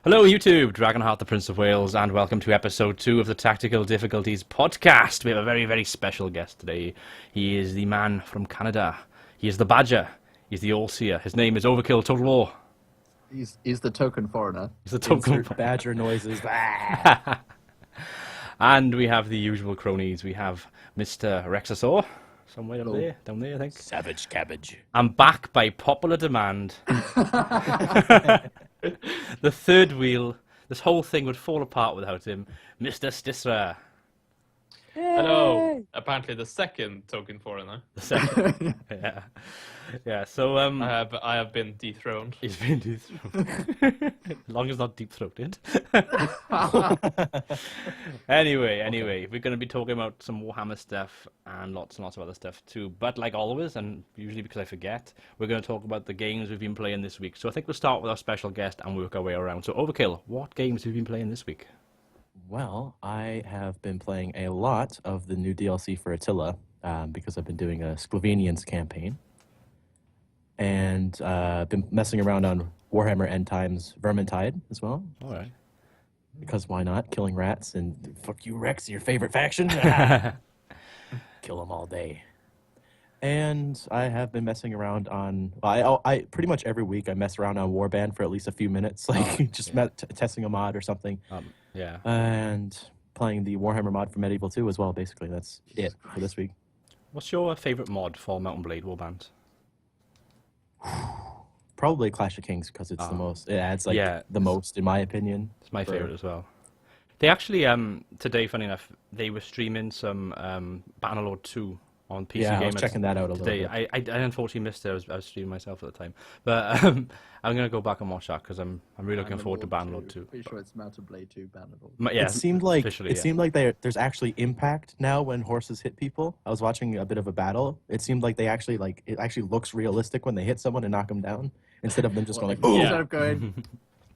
Hello YouTube, Dragonheart the Prince of Wales, and welcome to episode 2 of the Tactical Difficulties podcast. We have a very, very special guest today. He is the man from Canada. He is the Badger. He's the All-Seer. His name is Overkill Total War. He's the token foreigner. He's the token Badger noises. And we have the usual cronies. We have Mr. Rexasaur, somewhere down there, I think. Savage cabbage. I'm back by popular demand. The third wheel. This whole thing would fall apart without him. Mr. Stifsre. Hello. Apparently the second token foreigner. The second. Yeah. So I have been dethroned. he's been dethroned. As long as not deep throated. Anyway, we're going to be talking about some Warhammer stuff and lots of other stuff too. But like always, and usually because I forget, we're going to talk about the games we've been playing this week. So I think we'll start with our special guest and work our way around. So Overkill, what games have you been playing this week? Well, I have been playing a lot of the new DLC for Attila because I've been doing a Slovenians campaign. And been messing around on Warhammer End Times Vermintide as well. All right. Because why not? Killing rats and fuck you, Rex, your favorite faction. Kill them all day. And I have been messing around on. I pretty much every week I mess around on Warband for at least a few minutes, like testing a mod or something. Yeah. And playing the Warhammer mod for Medieval 2 as well. Basically, that's it for this week. What's your favorite mod for Mountain Blade Warband? Probably Clash of Kings because it's the most. It adds the most in my opinion. It's my favorite as well. They actually today, funny enough, they were streaming some Bannerlord 2 on PC Yeah, Gamers. I was checking that out a today. little bit. I unfortunately missed it. I was streaming myself at the time, but I'm gonna go back and watch that because I'm really looking forward to Bannerlord 2. Pretty sure it's Mountain Blade 2 Bannerlord. Yeah, It seemed like officially, there's actually impact now when horses hit people. I was watching a bit of a battle. It seemed like it actually looks realistic when they hit someone and knock them down instead of them just going like, "Ooh." Instead of going,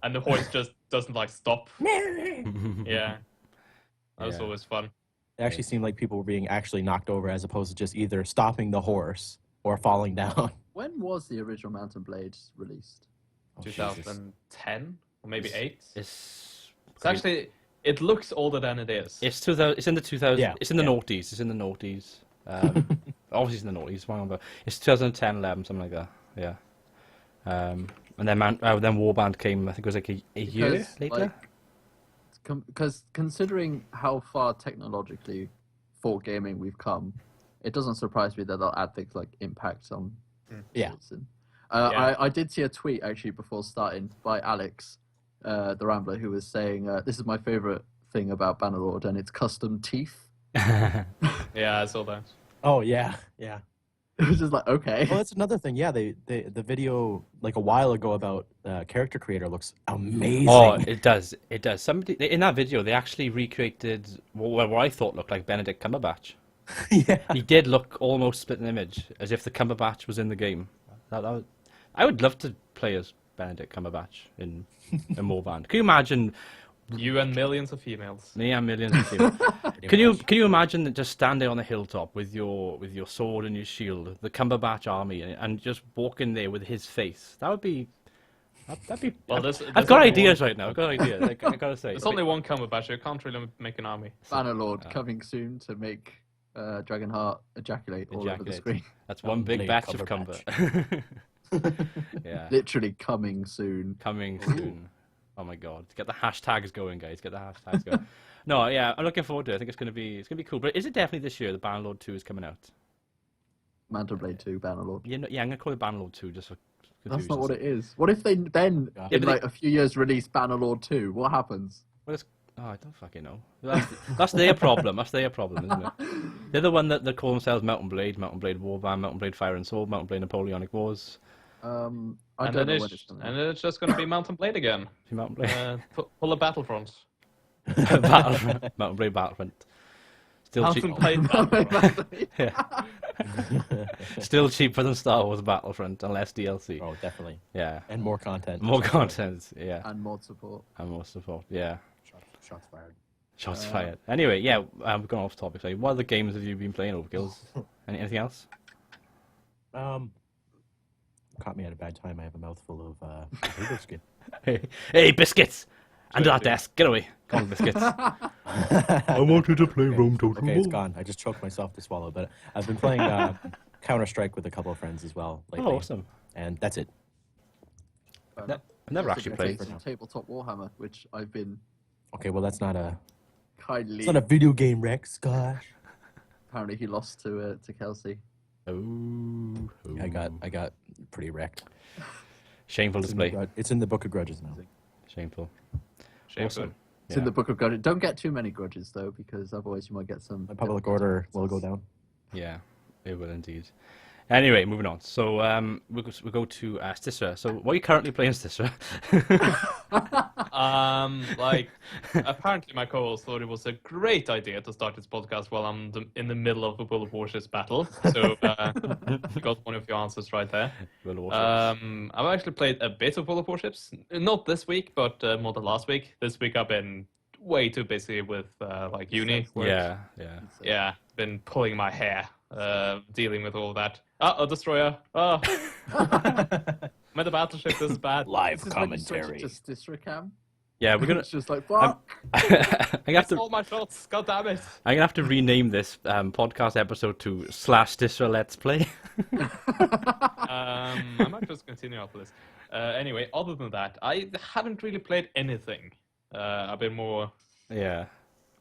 And the horse just doesn't like stop. Yeah. That was Yeah. always fun. It actually seemed like people were being actually knocked over as opposed to just either stopping the horse or falling down. when was the original Mountain Blade released? Oh, 2010 or maybe 8. It's Actually, it looks older than it is. It's 2000. It's in the 2000. Yeah, It's in the yeah. noughties. It's in the noughties. Obviously, it's in the noughties. But it's 2010, 11, something like that. Yeah. And then Warband came. I think it was like a year later. Because considering how far technologically for gaming we've come, it doesn't surprise me that they'll add things like impacts on. Yeah. I did see a tweet actually before starting by Alex, the Rambler, who was saying, "This is my favorite thing about Bannerlord, and it's custom teeth." Yeah, I saw that. Oh yeah. It was just like, okay. Well, that's another thing. Yeah, the video like a while ago about character creator looks amazing. Oh, it does. It does. Somebody in that video, they actually recreated what I thought looked like Benedict Cumberbatch. Yeah. He did look almost split an image, as if the Cumberbatch was in the game. I would love to play as Benedict Cumberbatch in Warband. Can you imagine? You and millions of females. Me and millions of people. Can you imagine that just standing on the hilltop with your sword and your shield, the Cumberbatch army, and just walking there with his face? That'd be. Well, I've got ideas right now. I've got ideas. I gotta say. There's only one Cumberbatch. You can't really make an army. Bannerlord coming soon to make Dragonheart ejaculate all over the screen. That's one big Blade batch of Cumber. Yeah. Literally coming soon. Coming soon. Oh my god. Get the hashtags going, guys. Get the hashtags going. No, yeah, I'm looking forward to it. I think it's gonna be cool. But is it definitely this year the Bannerlord 2 is coming out? Mountain Blade 2 Bannerlord. Yeah, I'm gonna call it Bannerlord 2 just for That's not what it is. What if they then, in like a few years, release Bannerlord 2? What happens? Well, I don't fucking know. That's their problem. That's their problem, isn't it? They're the one that call themselves Mountain Blade Warband, Mountain Blade Fire and Sword, Mountain Blade Napoleonic Wars. I don't know when it's coming. And it's just going to be Mountain Blade again. Mountain Blade. Full of Battlefronts. Mountain Blade Battlefront. Still Mountain cheap. Blade Battlefront. Yeah. Still cheaper than Star Wars Battlefront, and less DLC. Oh, definitely. Yeah. And more content. More content. Yeah. And mod support. And more support. Yeah. Shots fired. Shots fired. Anyway, yeah, we've gone off topic. So, what other games have you been playing, Overkills? Anything else? Caught me at a bad time. I have a mouthful of biscuit. Hey, biscuits! Under that desk. Get away. Come on, biscuits. I wanted to play Rome Total Okay, it's War. gone. I just choked myself to swallow, but I've been playing Counter-Strike with a couple of friends as well lately. Oh, awesome. And that's it. I've never Also actually been played. playing some tabletop Warhammer, which I've been Okay, well that's not a kindly. video game, Rex. Gosh. Apparently, he lost to Kelsey. Oh. I got pretty wrecked. Shameful display. It's in the Book of Grudges now. Shameful. Shameful. Awesome. It's in the Book of Grudges. Don't get too many grudges though, because otherwise you might get some. My public order will go down. Yeah, it will indeed. Anyway, moving on. So we'll go to Stifsre. So what are you currently playing, Stifsre? Like, apparently my co-host thought it was a great idea to start this podcast while I'm in the middle of a World of Warships battle. So you got one of your answers right there. World of Warships. I've actually played a bit of World of Warships. Not this week, but more than last week. This week I've been way too busy with like uni work. Yeah, been pulling my hair, dealing with all that. A destroyer. Oh. My battleship is bad. Live This is commentary. when you switch to Stifsre cam. Yeah, we're gonna. It's just like fuck. I have to. All my shots. God damn it. I'm gonna have to rename this podcast episode to /Stifsre Let's Play. I might just continue after this. Anyway, other than that, I haven't really played anything. I've been more. Yeah.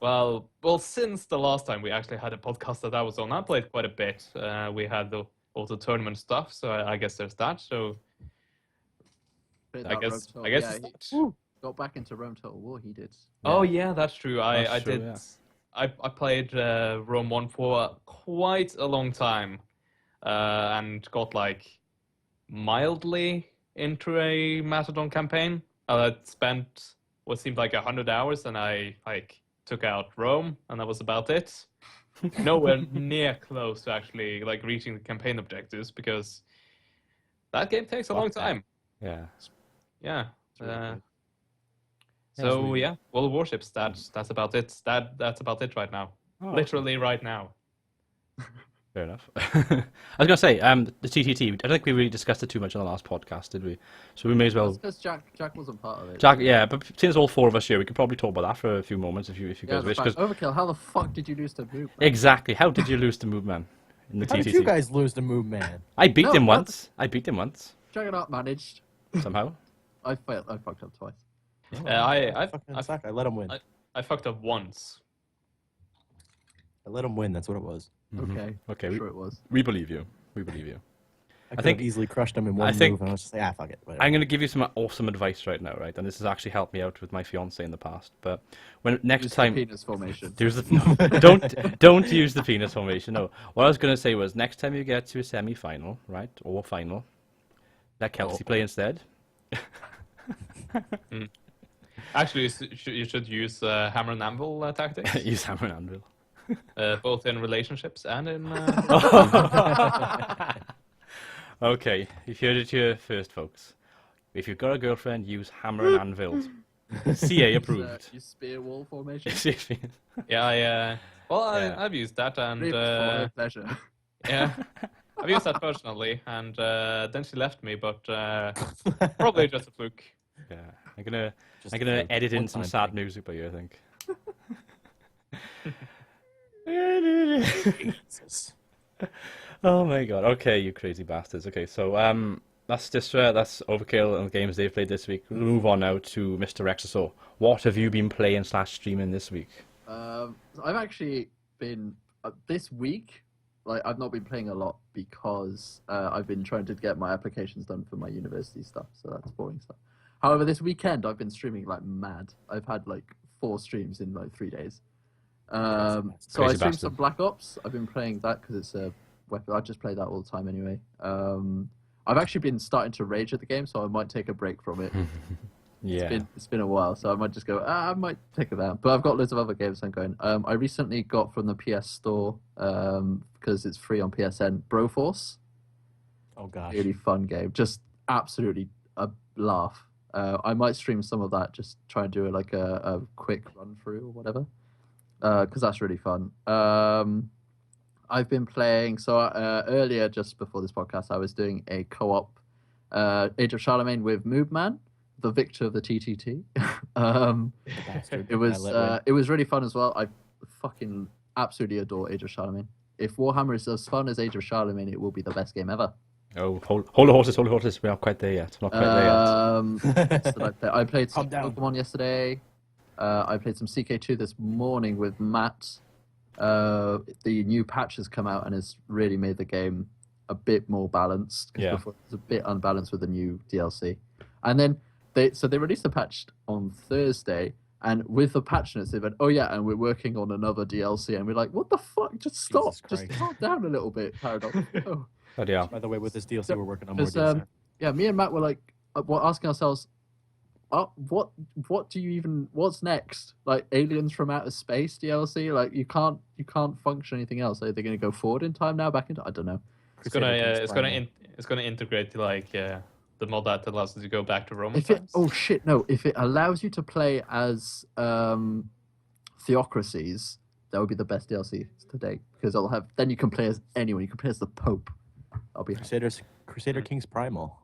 Well, since the last time we actually had a podcast that I was on, I played quite a bit. We had all the tournament stuff, so I guess there's that. So I guess he got back into Rome Total War. He did. Oh yeah, that's true. I That's true, did. yeah. I played Rome 1 for quite a long time, and got like mildly into a Macedon campaign. I spent what seemed like 100 hours, and I like took out Rome, and that was about it. Nowhere near close to actually like reaching the campaign objectives, because that game takes a long time. Yeah. Yeah. really good. So yeah, World of Warships. That's about it. That's about it right now. Oh, Literally right now. fair enough. I was gonna say the TTT. I don't think we really discussed it too much on the last podcast, did we? So we may as well. That's because Jack wasn't part of it. Jack, yeah, but since there's all four of us here, we could probably talk about that for a few moments if you guys wish. Because 'cause- Overkill, how the fuck did you lose to Move? exactly. How did you lose to Move Man in the How TTT? did you guys lose to Move Man? I beat No, him what? once. I beat him once Juggernaut managed. somehow. I failed. I fucked up twice. I Fucking suck. I let him win. I fucked up once. I let him win. That's what it was. Okay. Okay, Sure it was. we believe you. We believe you. I could think- have easily crushed him in one think- move, and I was just like, fuck it. Whatever. I'm going to give you some awesome advice right now, right? And this has actually helped me out with my fiance in the past. But when next Use the time, penis formation. use the don't use the penis formation. No, what I was going to say was next time you get to a semi-final, right, or final, let Kelsey play instead. Actually, you should use hammer and anvil tactics, Use hammer and anvil. both in relationships and in. Okay, you heard it here first, folks. If you've got a girlfriend, use hammer and anvil. CA approved. Use spear wall formation. Yeah, Yeah. I've used that, and Reap for pleasure. yeah, I've used that personally, and then she left me, but probably just a fluke. Yeah, I'm gonna Just I'm gonna a edit in some one-time sad thing. music by you, I think. Jesus. Oh my god. Okay, you crazy bastards. Okay, so that's Stifsre, that's Overkill and the games they've played this week. We'll move on now to Mr. Rexasaur. What have you been playing / streaming this week? I've actually been this week. Like I've not been playing a lot because I've been trying to get my applications done for my university stuff. So that's boring stuff. However, this weekend I've been streaming like mad. I've had like 4 streams in like 3 days. So I Crazy streamed bastard. some Black Ops. I've been playing that because it's a weapon. I just play that all the time anyway. I've actually been starting to rage at the game, so I might take a break from it. Yeah. It's been a while, so I might just go. I might take it out. But I've got loads of other games I'm going. I recently got from the PS Store because it's free on PSN. Broforce, Oh gosh. really fun game. Just absolutely a laugh. I might stream some of that. Just try and do like a quick run through or whatever, because that's really fun. I've been playing. So earlier, just before this podcast, I was doing a co-op Age of Charlemagne with Moobman. the victor of the TTT. um, Bastard. it was I let win. it was really fun as well. I fucking absolutely adore Age of Charlemagne. If Warhammer is as fun as Age of Charlemagne, it will be the best game ever. Oh, hold the horses, hold the horses. We're not quite there yet. We're not quite there yet. So I played some Calm down. Pokemon yesterday. I played some CK2 this morning with Matt. The new patch has come out and has really made the game a bit more balanced. 'Cause Yeah. before it was a bit unbalanced with the new DLC. And then they released the patch on Thursday, and with the patch notes they went, oh yeah, and we're working on another DLC, and we're like, what the fuck? Just stop, Jesus just Christ. calm down a little bit, Paradox. Oh. But yeah. By the way, with this DLC, we're working on more 'Cause, DLC. yeah, me and Matt were like, we're asking ourselves, what do you even? What's next? Like Aliens from Outer Space DLC? Like you can't function anything else. Are they going to go forward in time now? Back into I don't know. It's gonna Crusader Kings Primal. it's gonna integrate like the mod that allows you to go back to Roman If it, times. oh shit, no! If it allows you to play as theocracies, that would be the best DLC to date because then you can play as anyone. You can play as the Pope. I'll be happy. Crusader Kings Primal.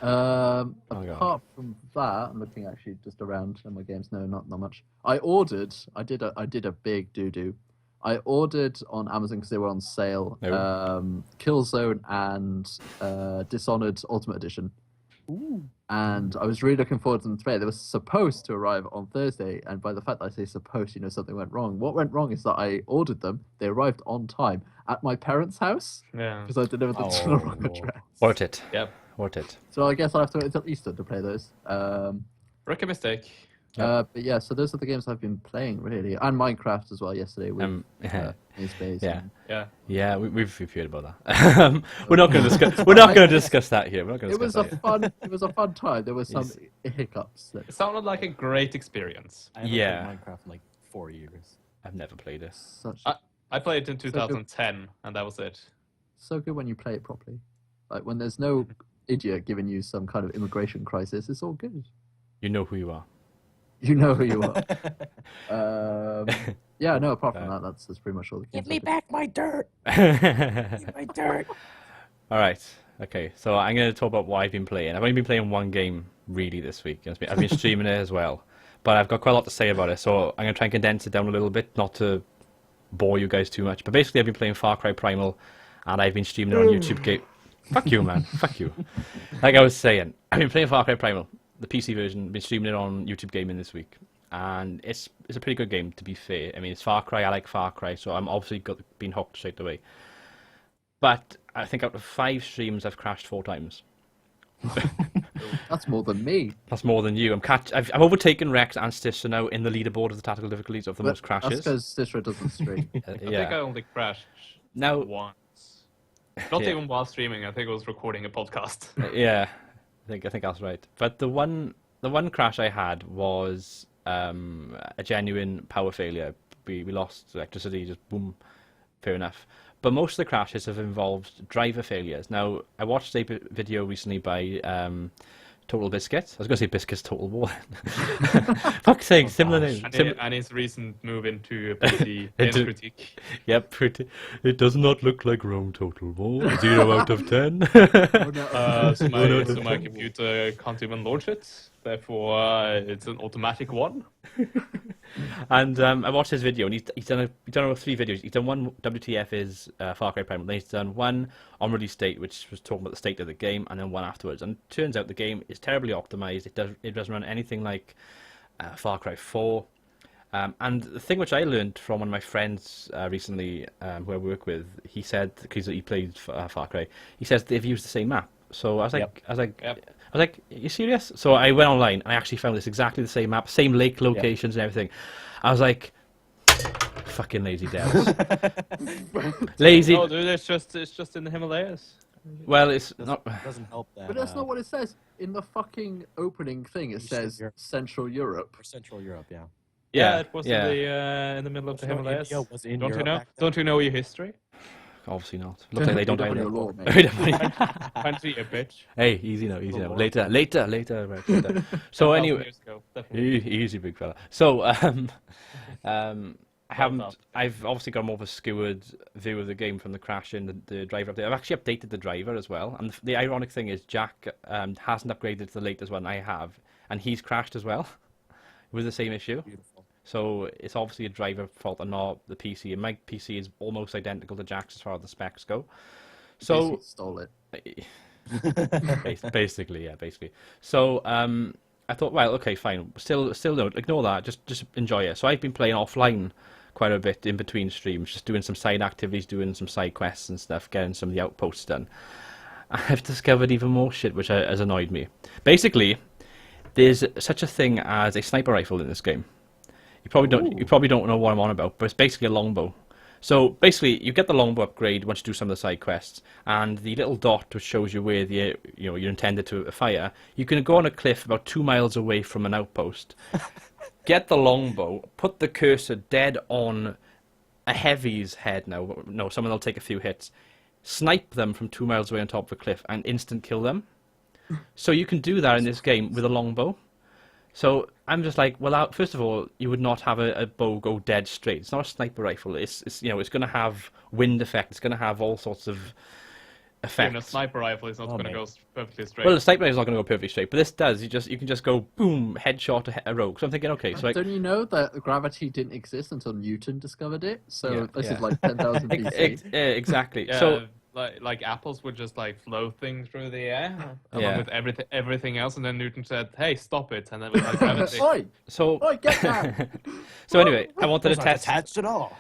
Oh, God. Apart from that, I'm looking actually just around in my games. No, not much. I did a big doo-doo. I ordered on Amazon because they were on sale. No. Killzone and Dishonored Ultimate Edition. Ooh. And I was really looking forward to them today. They were supposed to arrive on Thursday, and by the fact that I say supposed, something went wrong. What went wrong is that I ordered them. They arrived on time at my parents' house Yeah. because I delivered them to the wrong Oh. address. Worth it. Yep. Worth it. So I guess I'll have to wait until Easter to play those. Rookie mistake. But yeah, so those are the games I've been playing really, and Minecraft as well yesterday with Space. Yeah. Yeah. Yeah, we've heard about that. We're not going to discuss. We're not going to discuss that here. We're not going to It was discuss a that here. fun. It was a fun time. There were some hiccups. It sounded like a great experience. I haven't Yeah. played Minecraft in like 4 years. I've never played it. Such I played it in 2010, and that was it. so good when you play it properly. Like when there's no idiot giving you some kind of immigration crisis, it's all good. You know who you are. You know who you are. Yeah, no. Apart from that, that's pretty much all the games. Give me I've been- back my dirt. All My dirt. right. Okay. So I'm going to talk about what I've been playing. I've only been playing one game really this week. I've been streaming it as well, but I've got quite a lot to say about it. So I'm going to try and condense it down a little bit, not to bore you guys too much. But basically, I've been playing Far Cry Primal, and I've been streaming it on YouTube. Fuck you, man. Fuck you. Like I was saying, I've been playing Far Cry Primal, the PC version. Been streaming it on YouTube Gaming this week, and it's a pretty good game to be fair. I mean, it's Far Cry. I like Far Cry, so I'm obviously been hooked straight away. But I think out of 5 streams, I've crashed 4 times. That's more than me. That's more than you. I've overtaken Rex and Stifsre now in the leaderboard of the tactical difficulties of the most That's crashes. because Stifsre doesn't stream. I think I only crashed Now, once. Not Yeah. even while streaming. I think I was recording a podcast. yeah, I think that's right. But the one crash I had was a genuine power failure. We lost electricity, just boom. Fair enough. But most of the crashes have involved driver failures. Now, I watched a video recently by Total Biscuit. I was going to say Biscuits Total War. Fuck's sake, similar name. And his recent move into PC game critique. Yep, it does not look like Rome Total War. 0 out of 10. So my computer can't even launch it. Therefore, it's an automatic one. And I watched his video, and he's done 3 videos. He's done one WTF is Far Cry Primal. Then he's done one on release date, which was talking about the state of the game, and then one afterwards. And it turns out the game is terribly optimized. It doesn't run anything like Far Cry 4. And the thing which I learned from one of my friends recently, who I work with, he said, because he played Far Cry, he says they've used the same map. So I was like, Yep. I was like, are you serious? So I went online and I actually found this exactly the same map, same lake locations and everything. I was like, fucking lazy devils. Lazy. No, dude, it's just in the Himalayas. Well, it's not. Doesn't help that. But that's not what it says. In the fucking opening thing, it Eastern says Europe. Central Europe. For Central Europe, yeah. Yeah, it was yeah. in the middle of the So Himalayas. India was in Don't you Europe know? back then? Don't you know your history? Obviously not. Looks like they don't Read up on either. your law, mate. Fancy a bitch. Hey, easy now, easy now. Lord. Later, right, later. So 10,000 anyway, years ago, definitely. easy, big fella. So, I haven't. I've obviously got more of a skewered view of the game from the crashing, the driver update. I've actually updated the driver as well. And the ironic thing is, Jack hasn't upgraded to the latest one I have, and he's crashed as well with the same issue. Beautiful. So it's obviously a driver fault and not the PC. And my PC is almost identical to Jack's as far as the specs go. So Basically stole it. basically. So I thought, well, okay, fine. Still no, ignore that. Just enjoy it. So I've been playing offline quite a bit in between streams, just doing some side activities, doing some side quests and stuff, getting some of the outposts done. I've discovered even more shit which has annoyed me. Basically, there's such a thing as a sniper rifle in this game. You probably don't know what I'm on about, but it's basically a longbow. So basically, you get the longbow upgrade once you do some of the side quests, and the little dot which shows you where you're intended to fire. You can go on a cliff about 2 miles away from an outpost, get the longbow, put the cursor dead on a heavy's head. No, someone will take a few hits, snipe them from 2 miles away on top of a cliff, and instant kill them. So you can do that in this game with a longbow. So I'm just like, well, first of all, you would not have a bow go dead straight. It's not a sniper rifle. It's it's going to have wind effect. It's going to have all sorts of effects. Even a sniper rifle is not going to go perfectly straight. Well, the sniper rifle is not going to go perfectly straight, but this does. You can just go boom, headshot a rogue. So I'm thinking, okay, so don't you know that gravity didn't exist until Newton discovered it? So Yeah. this is like 10,000 BC. Exactly. Yeah, So like apples would just like floating through the air along Yeah. with everything else, and then Newton said, "Hey, stop it!" And then we had gravity. Oi! so Oi, get down! so anyway, I wanted to Those aren't test. attached at all.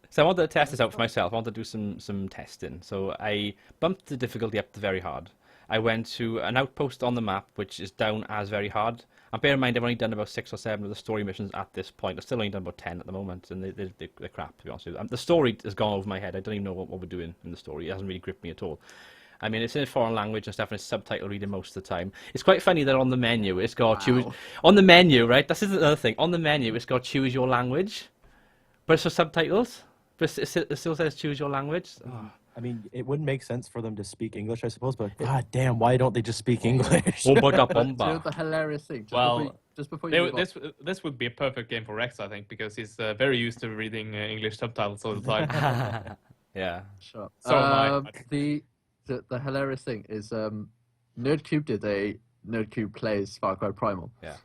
So I wanted to test this out for myself. I wanted to do some testing. So I bumped the difficulty up to very hard. I went to an outpost on the map, which is down as very hard. And bear in mind, I've only done about 6 or 7 of the story missions at this point. I've still only done about 10 at the moment, and they're crap, to be honest with you. The story has gone over my head. I don't even know what we're doing in the story. It hasn't really gripped me at all. I mean, it's in a foreign language and stuff, and it's subtitle reading most of the time. It's quite funny that on the menu, it's got choose... On the menu, right? This is another thing. On the menu, it's got choose your language, but it's for subtitles. But it still says choose your language. Oh. I mean, it wouldn't make sense for them to speak English, I suppose, but god damn, why don't they just speak English? Do you know the hilarious thing? Just before you move on. This would be a perfect game for Rex, I think, because he's very used to reading English subtitles all the time. Yeah. Sure. So am I. The hilarious thing is Nerdcube did a Nerdcube plays Far Cry Primal. Yeah.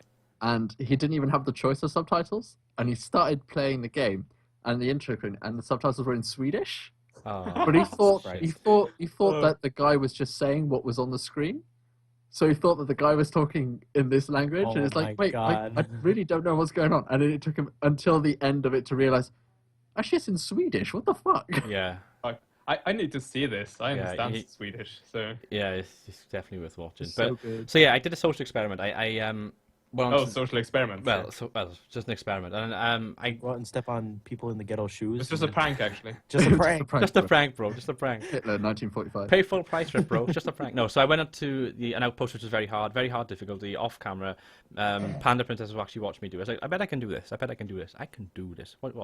And he didn't even have the choice of subtitles, and he started playing the game, and the intro screen, and the subtitles were in Swedish. Oh, But he thought right. he thought that the guy was just saying what was on the screen. So he thought that the guy was talking in this language, Oh and it's my like, wait, God. I really don't know what's going on. And then it took him until the end of it to realize, actually, it's in Swedish. What the fuck? Yeah. I need to see this. I Yeah, understand Swedish, so... Yeah, it's definitely worth watching. It's But so good. so yeah, I did a social experiment. social experiments. Well, just an experiment, and I Go out and step on people in the ghetto shoes. It's just a prank, actually. Just a prank. just a prank, bro, just a prank. Hitler, 1945. Pay full price for it, bro. Just a prank. No, so I went up to an outpost which was very hard difficulty, off camera. Panda Princess will actually watch me do it. I was like, I bet I can do this. I bet I can do this. I can do this. What?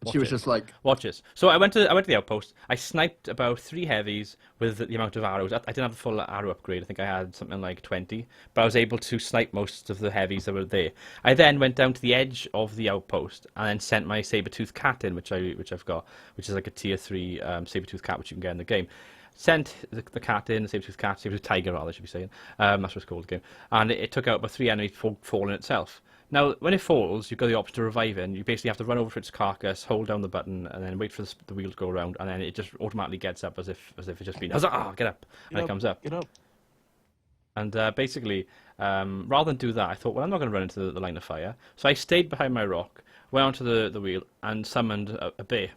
Watch She was it. just like, Watch this. So I went to the outpost. I sniped about 3 heavies with the amount of arrows. I didn't have the full arrow upgrade. I think I had something like 20, but I was able to snipe most of the heavies that were there. I then went down to the edge of the outpost and then sent my saber-toothed cat in, which I've got, which is like a tier 3 saber-toothed cat, which you can get in the game. Sent the cat in, the saber-toothed cat, saber-toothed tiger rather, I should be saying. That's what it's called, the game. And it took out about 3 enemies falling itself. Now, when it falls, you've got the option to revive it, and you basically have to run over to its carcass, hold down the button, and then wait for the wheel to go around, and then it just automatically gets up as if it's just been, huzzah, get up, and it comes up. Get up. And basically, rather than do that, I thought, well, I'm not going to run into the line of fire. So I stayed behind my rock, went onto the wheel, and summoned a bear.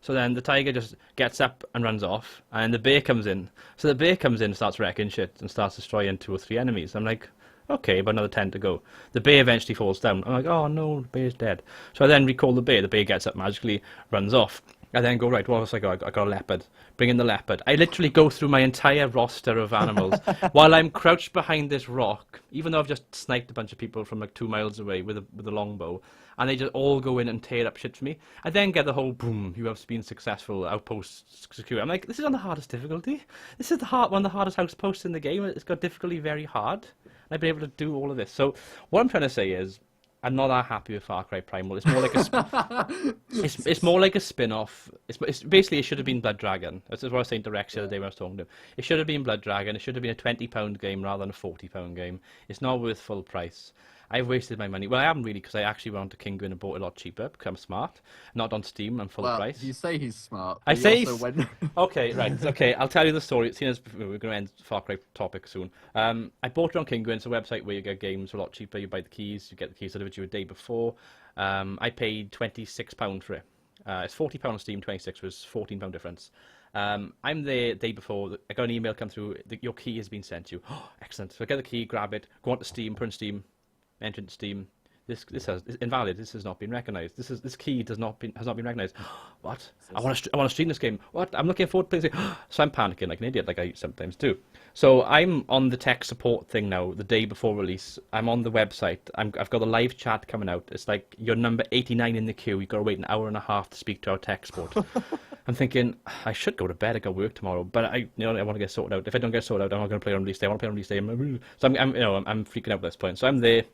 So then the tiger just gets up and runs off, and the bear comes in. So the bear comes in and starts wrecking shit and starts destroying 2 or 3 enemies. I'm like, okay, but another 10 to go. The bear eventually falls down. I'm like, oh no, the bear's dead. So I then recall the bear. The bear gets up magically, runs off. I then go, right, what else I got? I got a leopard. Bring in the leopard. I literally go through my entire roster of animals while I'm crouched behind this rock, even though I've just sniped a bunch of people from like 2 miles away with a longbow, and they just all go in and tear up shit for me. I then get the whole, boom, you have been successful, outpost secure. I'm like, this is on the hardest difficulty. This is one of the hardest outposts in the game. It's got difficulty very hard. I've been able to do all of this. So what I'm trying to say is, I'm not that happy with Far Cry Primal. It's more like a it's more like a spin-off. It's basically, it should have been Blood Dragon. That's what I was saying to Rex the other day when I was talking to him. It should have been Blood Dragon. It should have been a £20 game rather than a £40 game. It's not worth full price. I've wasted my money. Well, I haven't really, because I actually went to Kinguin and bought it a lot cheaper because I'm smart. Not on Steam. I'm full price. You say he's smart. I but say he also went... Okay, right. Okay, I'll tell you the story. Seeing as we're going to end Far Cry topic soon. I bought it on Kinguin. It's a website where you get games a lot cheaper. You buy the keys. You get the keys delivered to you a day before. I paid £26 for it. It's £40 on Steam. 26 was £14 difference. I'm there the day before. I got an email come through. Your key has been sent to you. Oh, excellent. So I get the key, grab it, go on to Steam, put in Steam, enter into Steam. This is invalid. This has not been recognised. This key has not been recognised. What? I want to stream this game. What? I'm looking forward to playing. So I'm panicking like an idiot, like I sometimes do. So I'm on the tech support thing now. The day before release, I'm on the website. I've got a live chat coming out. It's like you're number 89 in the queue. You've got to wait an hour and a half to speak to our tech support. I'm thinking I should go to bed. I got work tomorrow, but I want to get sorted out. If I don't get sorted out, I'm not going to play on release day. I want to play on release day. So I'm freaking out at this point. So I'm there.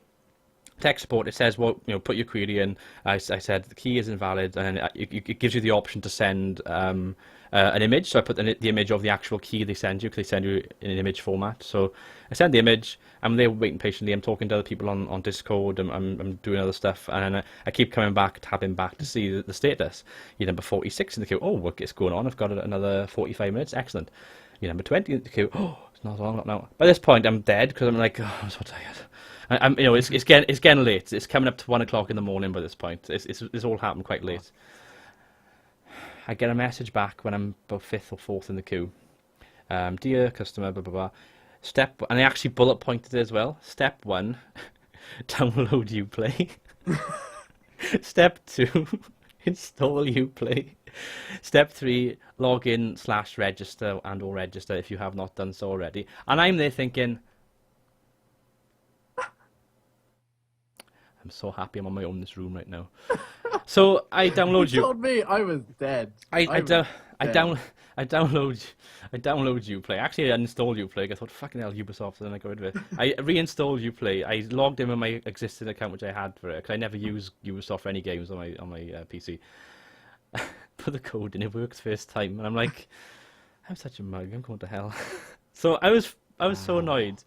Tech support, it says, well, put your query in. I said the key is invalid, and it gives you the option to send an image. So I put the image of the actual key they send you, because they send you in an image format. So I send the image. I'm there waiting patiently. I'm talking to other people on Discord. I'm doing other stuff, and I keep coming back, tapping back to see the status. You're number 46 in the queue. Oh, look, it's going on. I've got another 45 minutes. Excellent. You're number 20 in the queue. Oh, it's not long now. By this point, I'm dead because I'm like, oh, I'm so tired. It's getting late. It's coming up to 1 o'clock in the morning by this point. It's all happened quite late. I get a message back when I'm about 5th or 4th in the queue. Dear customer, blah blah blah. And I actually bullet pointed it as well. Step 1, download Uplay. Step 2, install Uplay. Step 3, log in /register or register if you have not done so already. And I'm there thinking, I'm so happy I'm on my own in this room right now. So I download You told me I was dead. I download Uplay. Actually, I uninstalled Uplay. I thought, fucking hell, Ubisoft, and then I got rid of it. I reinstalled Uplay. I logged in with my existing account, which I had for it, because I never use Ubisoft for any games on my PC. Put the code in, it works first time, and I'm like, I'm such a mug. I'm going to hell. So I was so annoyed.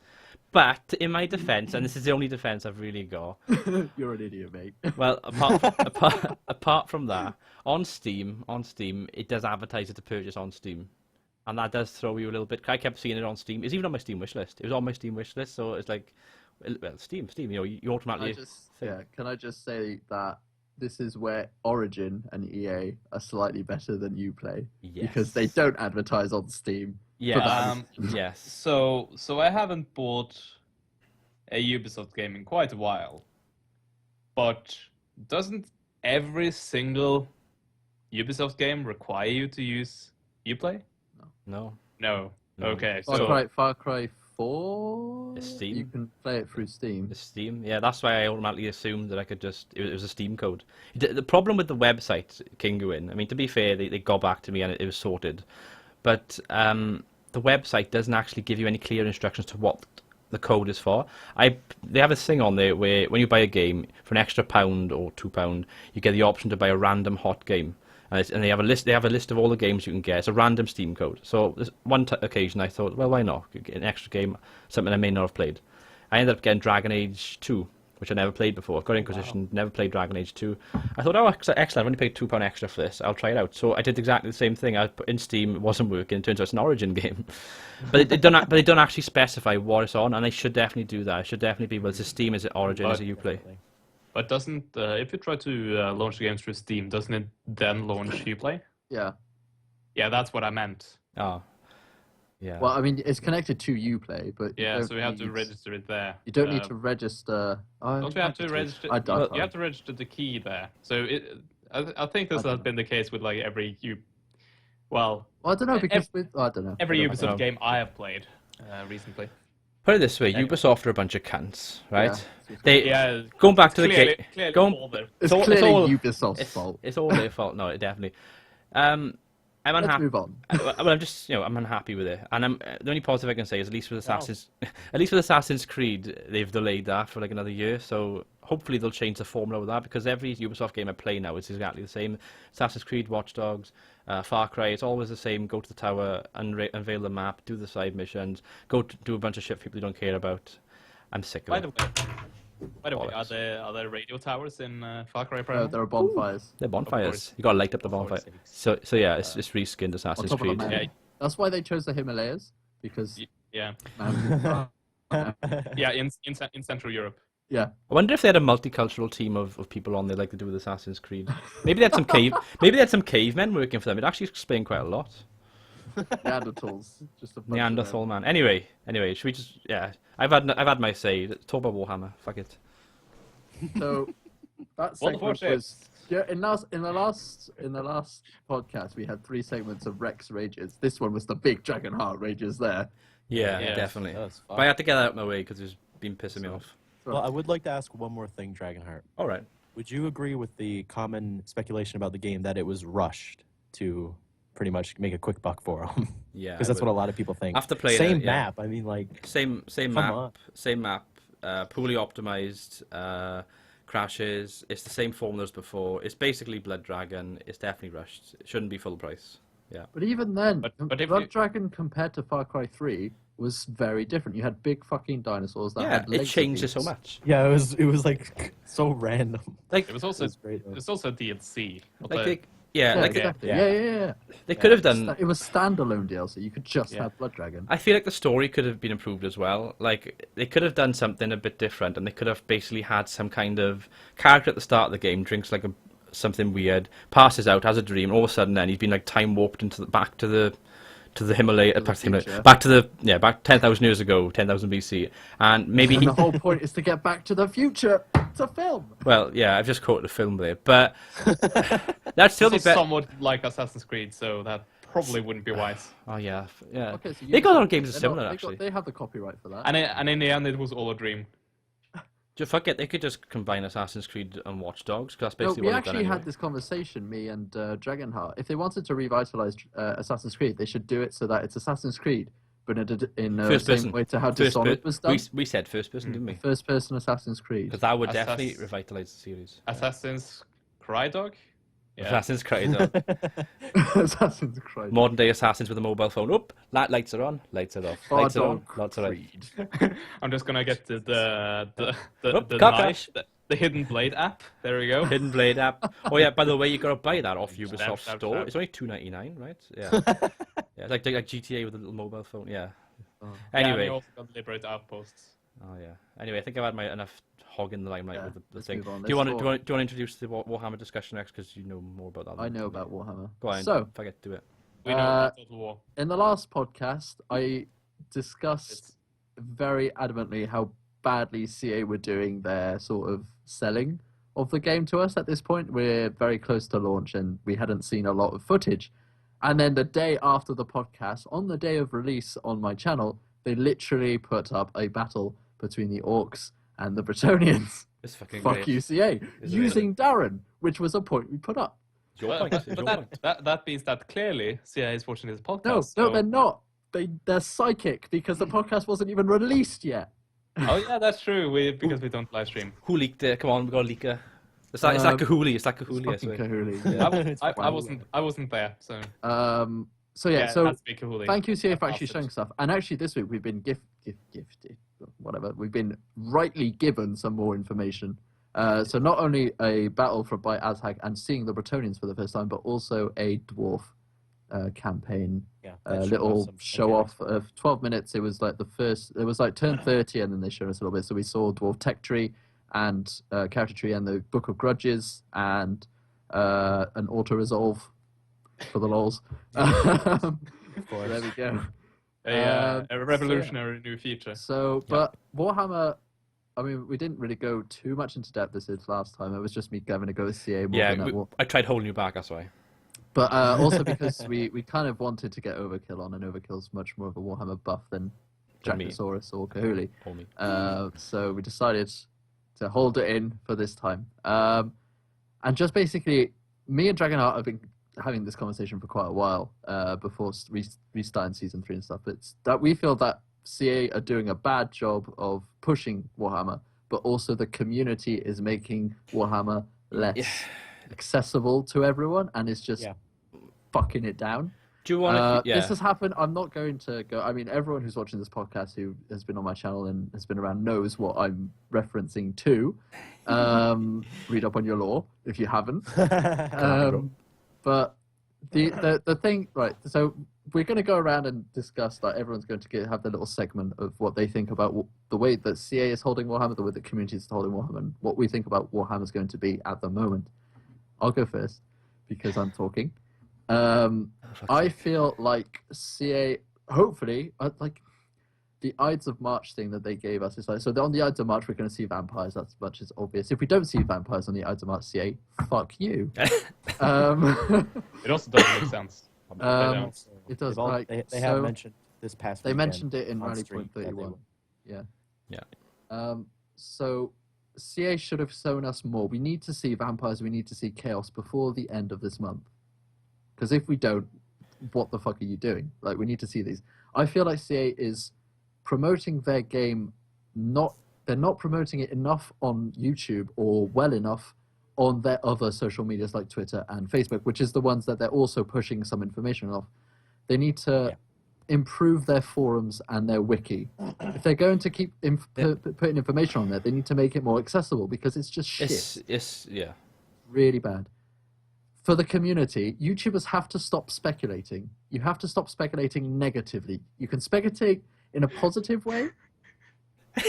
But in my defence, and this is the only defence I've really got. You're an idiot, mate. Well, apart from that, on Steam, it does advertise it to purchase on Steam, and that does throw you a little bit. I kept seeing it on Steam. It's even on my Steam wish list. It was on my Steam wish list, so it's like, well, Steam. You automatically. Can I just say that this is where Origin and EA are slightly better than Uplay, because they don't advertise on Steam. Yeah. Yes. So I haven't bought a Ubisoft game in quite a while, but doesn't every single Ubisoft game require you to use Uplay? No. Okay. Far Cry 4. Steam. You can play it through Steam. It's Steam. Yeah, that's why I automatically assumed that I could just. It was a Steam code. The problem with the website Kinguin. I mean, to be fair, they got back to me and it was sorted, but the website doesn't actually give you any clear instructions to what the code is for. They have this thing on there where when you buy a game for an extra £1 or £2, you get the option to buy a random hot game, and they have a list. They have a list of all the games you can get. It's a random Steam code. So this one occasion I thought, well, why not get an extra game, something I may not have played. I ended up getting Dragon Age 2, which I never played before. I've got Inquisition, never played Dragon Age 2. I thought, oh, excellent, I've only paid £2 extra for this. I'll try it out. So I did exactly the same thing. I put in Steam, it wasn't working. It turns out it's an Origin game. But they don't actually specify what it's on, and they should definitely do that. It should definitely be, well, it's a Steam, is it Origin, is it Uplay? But doesn't, if you try to launch the games through Steam, doesn't it then launch Uplay? Yeah. Yeah, that's what I meant. Oh. Yeah. Well, I mean, it's connected to Uplay, but yeah, so we have to register it there. You don't need to register. Don't you have to register? You have to register the key there. So I think this has been the case with like every Well, I don't know because I don't know. Every Ubisoft game I have played recently. Put it this way, Ubisoft are a bunch of cunts, right? Yeah. Going back to the game. It's clearly Ubisoft's fault. It's all their fault. No, definitely. I'm Let's unhappy. move on. Well, I'm just, I'm unhappy with it, and the only positive I can say is at least with Assassin's Creed, they've delayed that for like another year. So hopefully they'll change the formula with that, because every Ubisoft game I play now is exactly the same. Assassin's Creed, Watch Dogs, Far Cry, it's always the same. Go to the tower, unveil the map, do the side missions, do a bunch of shit people you don't care about. I'm sick of it. By the way, are there radio towers in Far Cry Primal? There are bonfires. They're bonfires. course. You gotta light up the Of course. bonfire. So yeah, it's reskinned On Assassin's top of the Creed. mountain. That's why they chose the Himalayas, because Yeah, yeah. in Central Europe. I wonder if they had a multicultural team of people on there like they do with Assassin's Creed. Maybe they had some cavemen working for them. It actually explained quite a lot. Neanderthals. Just a bunch of Neanderthal man. Anyway, should we just I've had my say. Talk about Warhammer. Fuck it. So that What the segment fuck was in the last podcast we had 3 segments of Rex rages. This one was the big Dragonheart rages there. Yeah, Yeah. definitely. That was fun. But I had to get that out of my way because it's been pissing me off. Well, I would like to ask one more thing, Dragonheart. All right. Would you agree with the common speculation about the game that it was rushed to pretty much make a quick buck for them? Yeah. Because that's what a lot of people think. After playing Same it, yeah. map. I mean, like, Same Come map. on. Same map. Poorly optimized. Crashes. It's the same formula as before. It's basically Blood Dragon. It's definitely rushed. It shouldn't be full price. Yeah. But even then, But if Blood you- Dragon compared to Far Cry 3 was very different. You had big fucking dinosaurs that Yeah, had it laser changes so beams. much. yeah, it was like so random. Like, It was also great. it's also DLC. Yeah, like exactly. yeah. Yeah. they could have done. It was standalone DLC. You could just Yeah. have Blood Dragon. I feel like the story could have been improved as well. Like, they could have done something a bit different, and they could have basically had some kind of character at the start of the game, drinks like something weird, passes out, has a dream, and all of a sudden then he's been like time warped into back to the Himalaya, future. back 10,000 years ago, 10,000 BC, and maybe And the whole point is to get back to the future. It's a film. well, yeah, I've just quoted the film there, but that's still It's the better. somewhat like Assassin's Creed, so that probably wouldn't be wise. Oh yeah, yeah. Okay, so They got a lot of Ubisoft- games that are they're not- similar they actually. They have the copyright for that. And in the end, it was all a dream. Just fuck it, they could just combine Assassin's Creed and Watch Dogs, because that's No, basically we what they've done actually anyway. had this conversation, me and Dragonheart. If they wanted to revitalize Assassin's Creed, they should do it so that it's Assassin's Creed, but in the First same person. way to how First Dishonored per- was done. we said first person, didn't we? First person Assassin's Creed. Because that would Assassin- definitely revitalize the series. Assassin's Cry Dog. Yeah. Assassin's Creed. Assassin's Creed. Modern day assassins with a mobile phone. Oop, lights are on, lights are off. Lights are on, Dog lights are off. Creed. I'm just gonna get the Oop, the cock knife, the Hidden Blade app. There we go. Hidden Blade app. Oh yeah, by the way, you got to buy that off Ubisoft Stab, stab, store. stab. It's only $2.99, right? Yeah. Yeah, it's like GTA with a little mobile phone. Yeah. Oh. And Anyway. you also got Liberate Outposts. Oh yeah. Anyway, I think I've had enough hog in the limelight Yeah, with the let's thing. move on. Do you Let's want talk- to introduce the Warhammer discussion next, because you know more about that? I than know me. about Warhammer. Go on. So, Forget do it. We know about Total War. in the last podcast, I discussed very adamantly how badly CA were doing their sort of selling of the game to us at this point. We're very close to launch and we hadn't seen a lot of footage. And then the day after the podcast, on the day of release on my channel, they literally put up a battle between the Orcs and the Bretonians. It's fucking Fuck great. you, CA. It's Using Darren, which was a point we put up. It's your But, point. but, It's but your point. that means that clearly CIA is watching this podcast. No, so... they're not. They're psychic because the podcast wasn't even released yet. Oh yeah, that's true. Because we don't live stream. Who leaked it? Come on, we got a leaker. It's that Kahuli. It's that Kahuli. I Fucking swear. Kahuli. I wasn't there, so So yeah, it so has to be Kahuli. thank you, CA, for actually Bastard. showing stuff. And actually, this week we've been gifted, whatever. We've been rightly given some more information. So not only a battle for by Azhag and seeing the Bretonians for the first time, but also a dwarf campaign. Yeah, A that showed little off some show off of 12 minutes. It was like it was like turn 30, and then they showed us a little bit. So we saw dwarf tech tree and character tree and the Book of Grudges and an auto resolve for the lols. Of course. There we go. A revolutionary new feature. So, but Warhammer, I mean, we didn't really go too much into depth this last time. It was just me having to go with CA more than Yeah, that. I tried holding you back. That's why. But also because we kind of wanted to get Overkill on, and Overkill's much more of a Warhammer buff than Than me. Dracosaurus or Kahuli. Hold me. So we decided to hold it in for this time. And just basically, me and Dragonheart have been having this conversation for quite a while before restarting season 3 and stuff. It's that we feel that CA are doing a bad job of pushing Warhammer, but also the community is making Warhammer less accessible to everyone, and it's just fucking it down. Do you want to? This has happened. I'm not going to go. I mean, everyone who's watching this podcast who has been on my channel and has been around knows what I'm referencing to. Read up on your lore if you haven't. But the thing, right? So we're going to go around and discuss. Like everyone's going to have their little segment of what they think about the way that CA is holding Warhammer, the way the community is holding Warhammer, and what we think about Warhammer is going to be at the moment. I'll go first because I'm talking. I feel like CA, hopefully, like the Ides of March thing that they gave us is like, so on the Ides of March, we're going to see vampires. That's much as obvious. If we don't see vampires on the Ides of March, CA, fuck you. It also doesn't make sense. It does. They have mentioned this past They weekend mentioned it in on Rally stream Point that they 31. will. Yeah. So CA should have shown us more. We need to see vampires. We need to see chaos before the end of this month. Because if we don't, what the fuck are you doing? Like, we need to see these. I feel like CA is promoting their game. They're not promoting it enough on YouTube or well enough on their other social medias like Twitter and Facebook, which is the ones that they're also pushing some information off. They need to improve their forums and their wiki. If they're going to keep putting information on there, they need to make it more accessible because it's just shit. It's Really bad. For the community, YouTubers have to stop speculating. You have to stop speculating negatively. You can speculate in a positive way,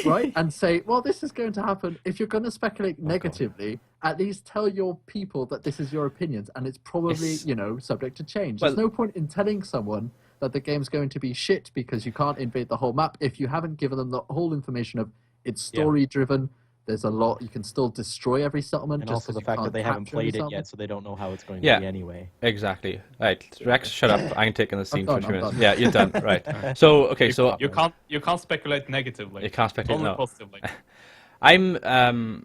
right? And say, well, this is going to happen. If you're going to speculate negatively, at least tell your people that this is your opinions and it's probably, subject to change. There's no point in telling someone that the game's going to be shit because you can't invade the whole map if you haven't given them the whole information of it's story-driven. There's a lot. You can still destroy every settlement. And just also the fact that they haven't played it yet, so they don't know how it's going to be anyway. Exactly. Right, Rex, shut up. I'm taking the scene for a few minutes. Yeah, you're done. Right. So okay, you can't speculate negatively. You can't speculate. Only No. positively. I'm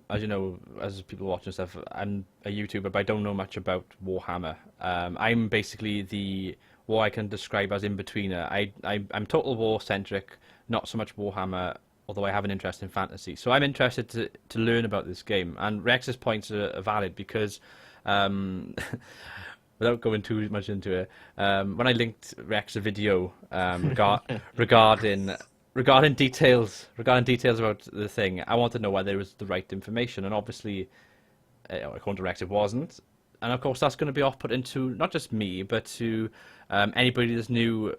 as you know, as people watching stuff, I'm a YouTuber, but I don't know much about Warhammer. I'm basically what I can describe as in betweener. I'm total war centric, not so much Warhammer. Although I have an interest in fantasy. So I'm interested to learn about this game. And Rex's points are valid because, without going too much into it, when I linked Rex a video regarding details about the thing, I wanted to know whether it was the right information. And obviously, according to Rex, it wasn't. And of course, that's going to be off-putting to not just me, but to anybody that's new,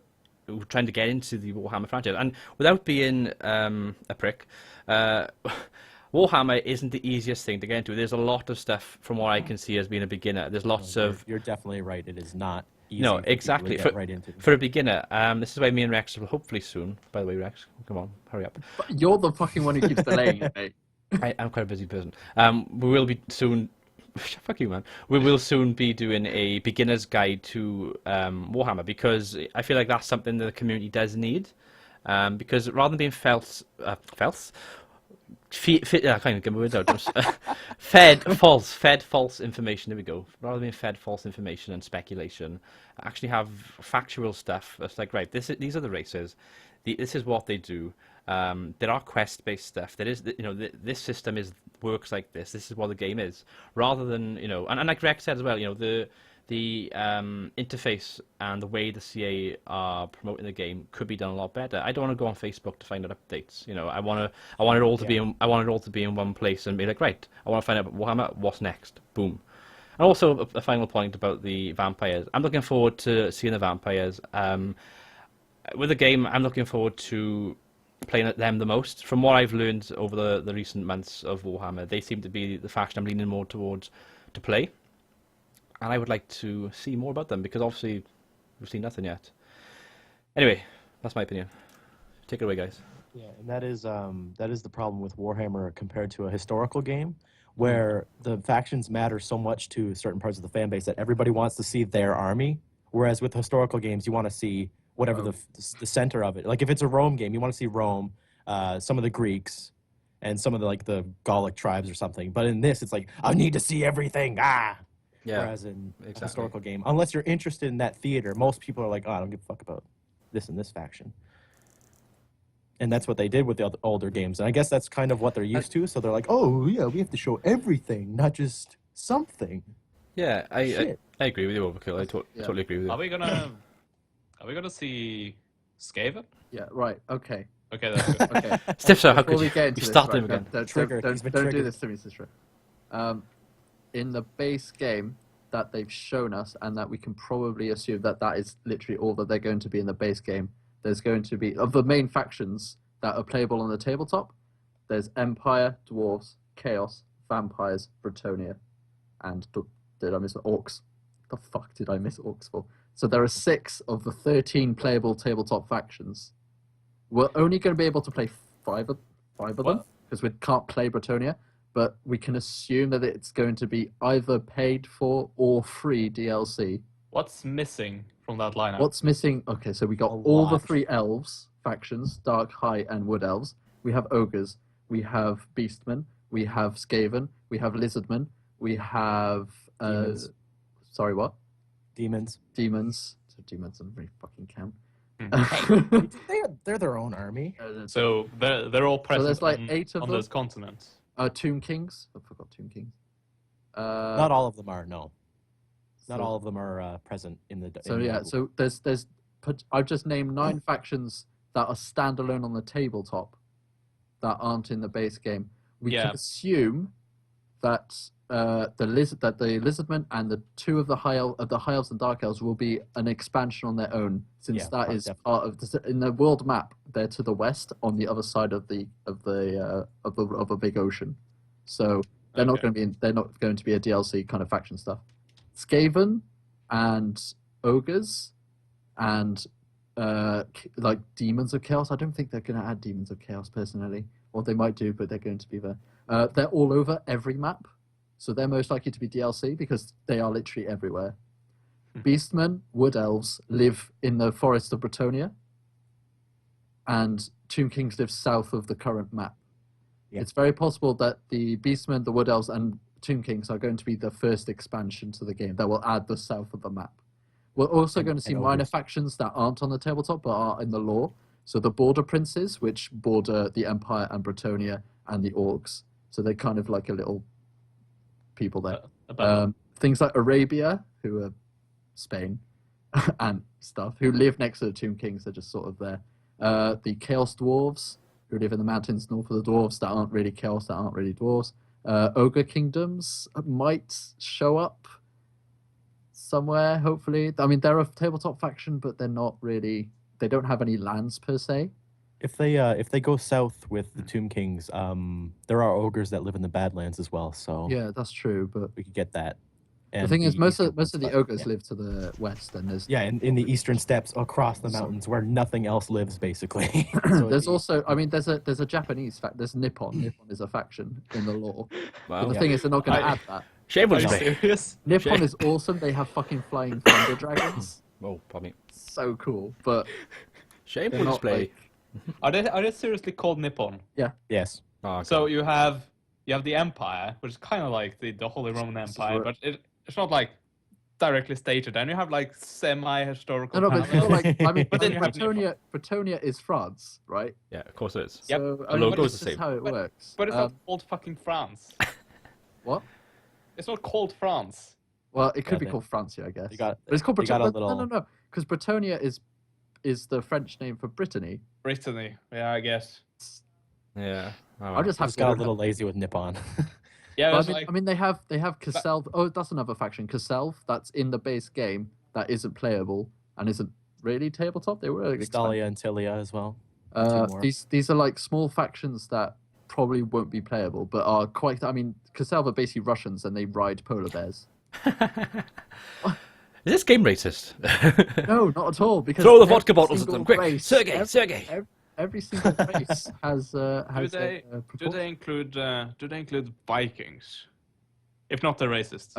trying to get into the Warhammer franchise. And without being a prick, Warhammer isn't the easiest thing to get into. There's a lot of stuff from what I can see as being a beginner. There's lots of... You're definitely right. It is not easy No, exactly. to get right into. For a beginner, this is why me and Rex will hopefully soon... By the way, Rex, come on, hurry up. You're the fucking one who keeps delaying it, mate. I'm quite a busy person. We will be soon... Fuck you, man. We will soon be doing a beginner's guide to Warhammer because I feel like that's something that the community does need. Because rather than being I can't even get my words out. fed false information. There we go. Rather than being fed false information and speculation, actually have factual stuff. That's like, right, these are the races. This is what they do. There are quest-based stuff. There is, this system works like this. This is what the game is. Rather than, and like Rex said as well, the interface and the way the CA are promoting the game could be done a lot better. I don't want to go on Facebook to find out updates. I want it all to be in one place and be like, right, I want to find out about Warhammer. What's next? Boom. And also a final point about the vampires. I'm looking forward to seeing the vampires. With the game, I'm looking forward to playing at them the most. From what I've learned over the recent months of Warhammer, they seem to be the faction I'm leaning more towards to play. And I would like to see more about them because obviously we've seen nothing yet. Anyway, that's my opinion. Take it away, guys. Yeah, and that is the problem with Warhammer compared to a historical game, where the factions matter so much to certain parts of the fan base that everybody wants to see their army. Whereas with historical games, you want to see whatever the center of it. Like if it's a Rome game, you want to see Rome, some of the Greeks, and some of the Gallic tribes or something. But in this, it's like I need to see everything. Yeah, Yeah. Whereas in a exactly. historical game, unless you're interested in that theater, most people are like, oh, I don't give a fuck about this and this faction. And that's what they did with the older games. And I guess that's kind of what they're used to. So they're like, oh, yeah, we have to show everything, not just something. Yeah, I Shit. agree with you, Overkill. I Yeah. totally agree with you. Are we gonna see Skaven? Yeah, right. Okay. Okay, that's good. Okay. Stifsre, how Before could we you? get into We this, started right, him again. Don't Triggered. He's been do triggered. this to me, Stifsre. In the base game that they've shown us, and that we can probably assume that that is literally all that they're going to be in the base game. There's going to be, of the main factions that are playable on the tabletop, there's Empire, Dwarfs, Chaos, Vampires, Britannia, and did I miss Orcs? The fuck did I miss Orcs for? So there are 6 of the 13 playable tabletop factions. We're only going to be able to play 5 of them What? because we can't play Britannia, but we can assume that it's going to be either paid for or free DLC. What's missing from that lineup? What's missing? Okay, so we got A all the lot. 3 elves factions, Dark, High, and Wood Elves. We have Ogres. We have Beastmen. We have Skaven. We have Lizardmen. We have... Demons. Sorry, what? Demons. Demons. So demons don't really fucking count. They're their own army. So they're all present there's like on, 8 of on them. those continents. Tomb Kings. I forgot Tomb Kings. Not all of them are, no. Not so- all of them are present in the... So in the- yeah, so there's I've just named 9 factions that are standalone on the tabletop that aren't in the base game. We Yeah. can assume that the Lizardmen and the 2 of the High Elves and Dark Elves will be an expansion on their own, since Yeah, that is definitely. part of in the world map. They're to the west on the other side of a big ocean, so they're not Okay. going to be a DLC kind of faction stuff. Skaven and Ogres and like Demons of Chaos. I don't think they're going to add Demons of Chaos personally, or they might do, but they're going to be there. They're all over every map, so they're most likely to be DLC because they are literally everywhere. Beastmen, Wood Elves live in the Forest of Britannia, and Tomb Kings live south of the current map. Yeah. It's very possible that the Beastmen, the Wood Elves, and Tomb Kings are going to be the first expansion to the game that will add the south of the map. We're also going to see and minor ogres. factions that aren't on the tabletop but are in the lore. So the Border Princes, which border the Empire and Britannia and the Orcs. So they're kind of like a little people there. Things like Arabia, who are Spain and stuff, who live next to the Tomb Kings, they're just sort of there. The Chaos Dwarves, who live in the mountains north of the Dwarves, that aren't really Chaos, that aren't really Dwarves. Ogre Kingdoms might show up somewhere, hopefully. I mean, they're a tabletop faction, but they're not really... They don't have any lands, per se. If they go south with the Tomb Kings, there are ogres that live in the Badlands as well, so Yeah, that's true, but... we could get that. The And thing is, most eastern of the ones, ogres yeah. live to the west, and there's... Yeah, in the eastern steppes across the mountains where nothing else lives, basically. There's also, I mean, there's a Japanese fact. There's Nippon. Nippon is a faction in the lore. Wow. But the thing is, they're not going to I- add that. Shameless Are you play. serious? Nippon is awesome. They have fucking flying thunder dragons. Oh, probably. So cool, but they're Shameless not play. like... Are they seriously called Nippon? Yes. Oh, okay. So you have the Empire, which is kind of like the Holy Roman Empire, but it's not like directly stated. And you have like semi-historical. No, but it's not like... I mean, But then you have Britannia is France, right? yeah, of course it is. Yep. So, The I mean, logo is that's the just same. how it works. But it's not called fucking France. What? It's not called France. Well, it could Yeah, be they- called Francia, I guess. You got But it's called you got Britannia. a little- No, because Britannia is the French name for Brittany. Brittany. Yeah, I guess. Yeah. Oh, I well. just have just to got a little lazy with Nippon. Yeah, But it's I mean, like I mean, they have Caselv. Oh, that's another faction. Caselv, that's in the base game that isn't playable and isn't really tabletop. They were like, Stalia and Tilia as well. Two more. these are like small factions that probably won't be playable, but are quite. I mean, Caselv are basically Russians and they ride polar bears. Is this game racist? No, not at all. Because Throw the every vodka bottles at single them, quick! race- Sergey, Sergey! Every single race has do has they a do they include Vikings? If not, they're racist.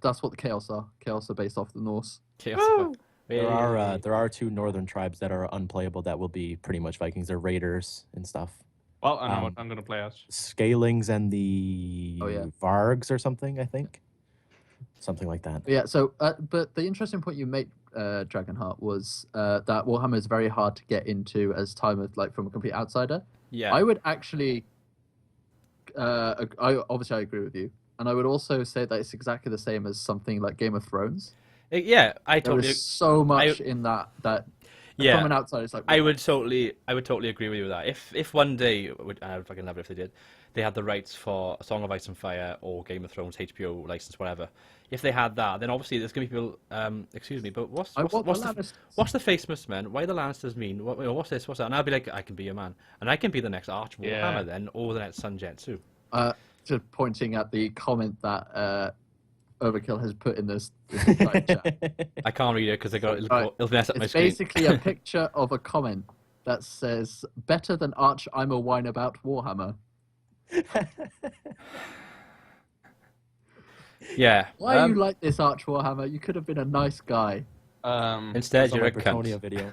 That's what the Chaos are. Chaos are based off the Norse. Chaos. There are 2 northern tribes that are unplayable that will be pretty much Vikings. They're raiders and stuff. Well, I know what I'm gonna play as. Scalings and the Oh, yeah. Vargs or something, I think. something like that. Yeah. So, but the interesting point you made, Dragonheart, was that Warhammer is very hard to get into as time of like from a complete outsider. Yeah. I would actually, I agree with you, and I would also say that it's exactly the same as something like Game of Thrones. Yeah, I There totally. is so much in that Yeah. from an outsider, it's like I would totally agree with you with that. If one day, I would fucking love it if they did, they had the rights for A Song of Ice and Fire or Game of Thrones HBO license, whatever. If they had that, then obviously there's gonna be people. Excuse me, but what's the famous men? Why the Lannisters mean? What's this? What's that? And I'll be like, I can be your man, and I can be the next Arch Warhammer then, or the next Sunjetsu. Just pointing at the comment that Overkill has put in this chat. I can't read it because it'll mess up my It's screen. basically a picture of a comment that says, "Better than Arch, I'm a whine about Warhammer." Yeah. Why you like this, Arch Warhammer? You could have been a nice guy. Instead, It's on you're my a cunt. Britannia video.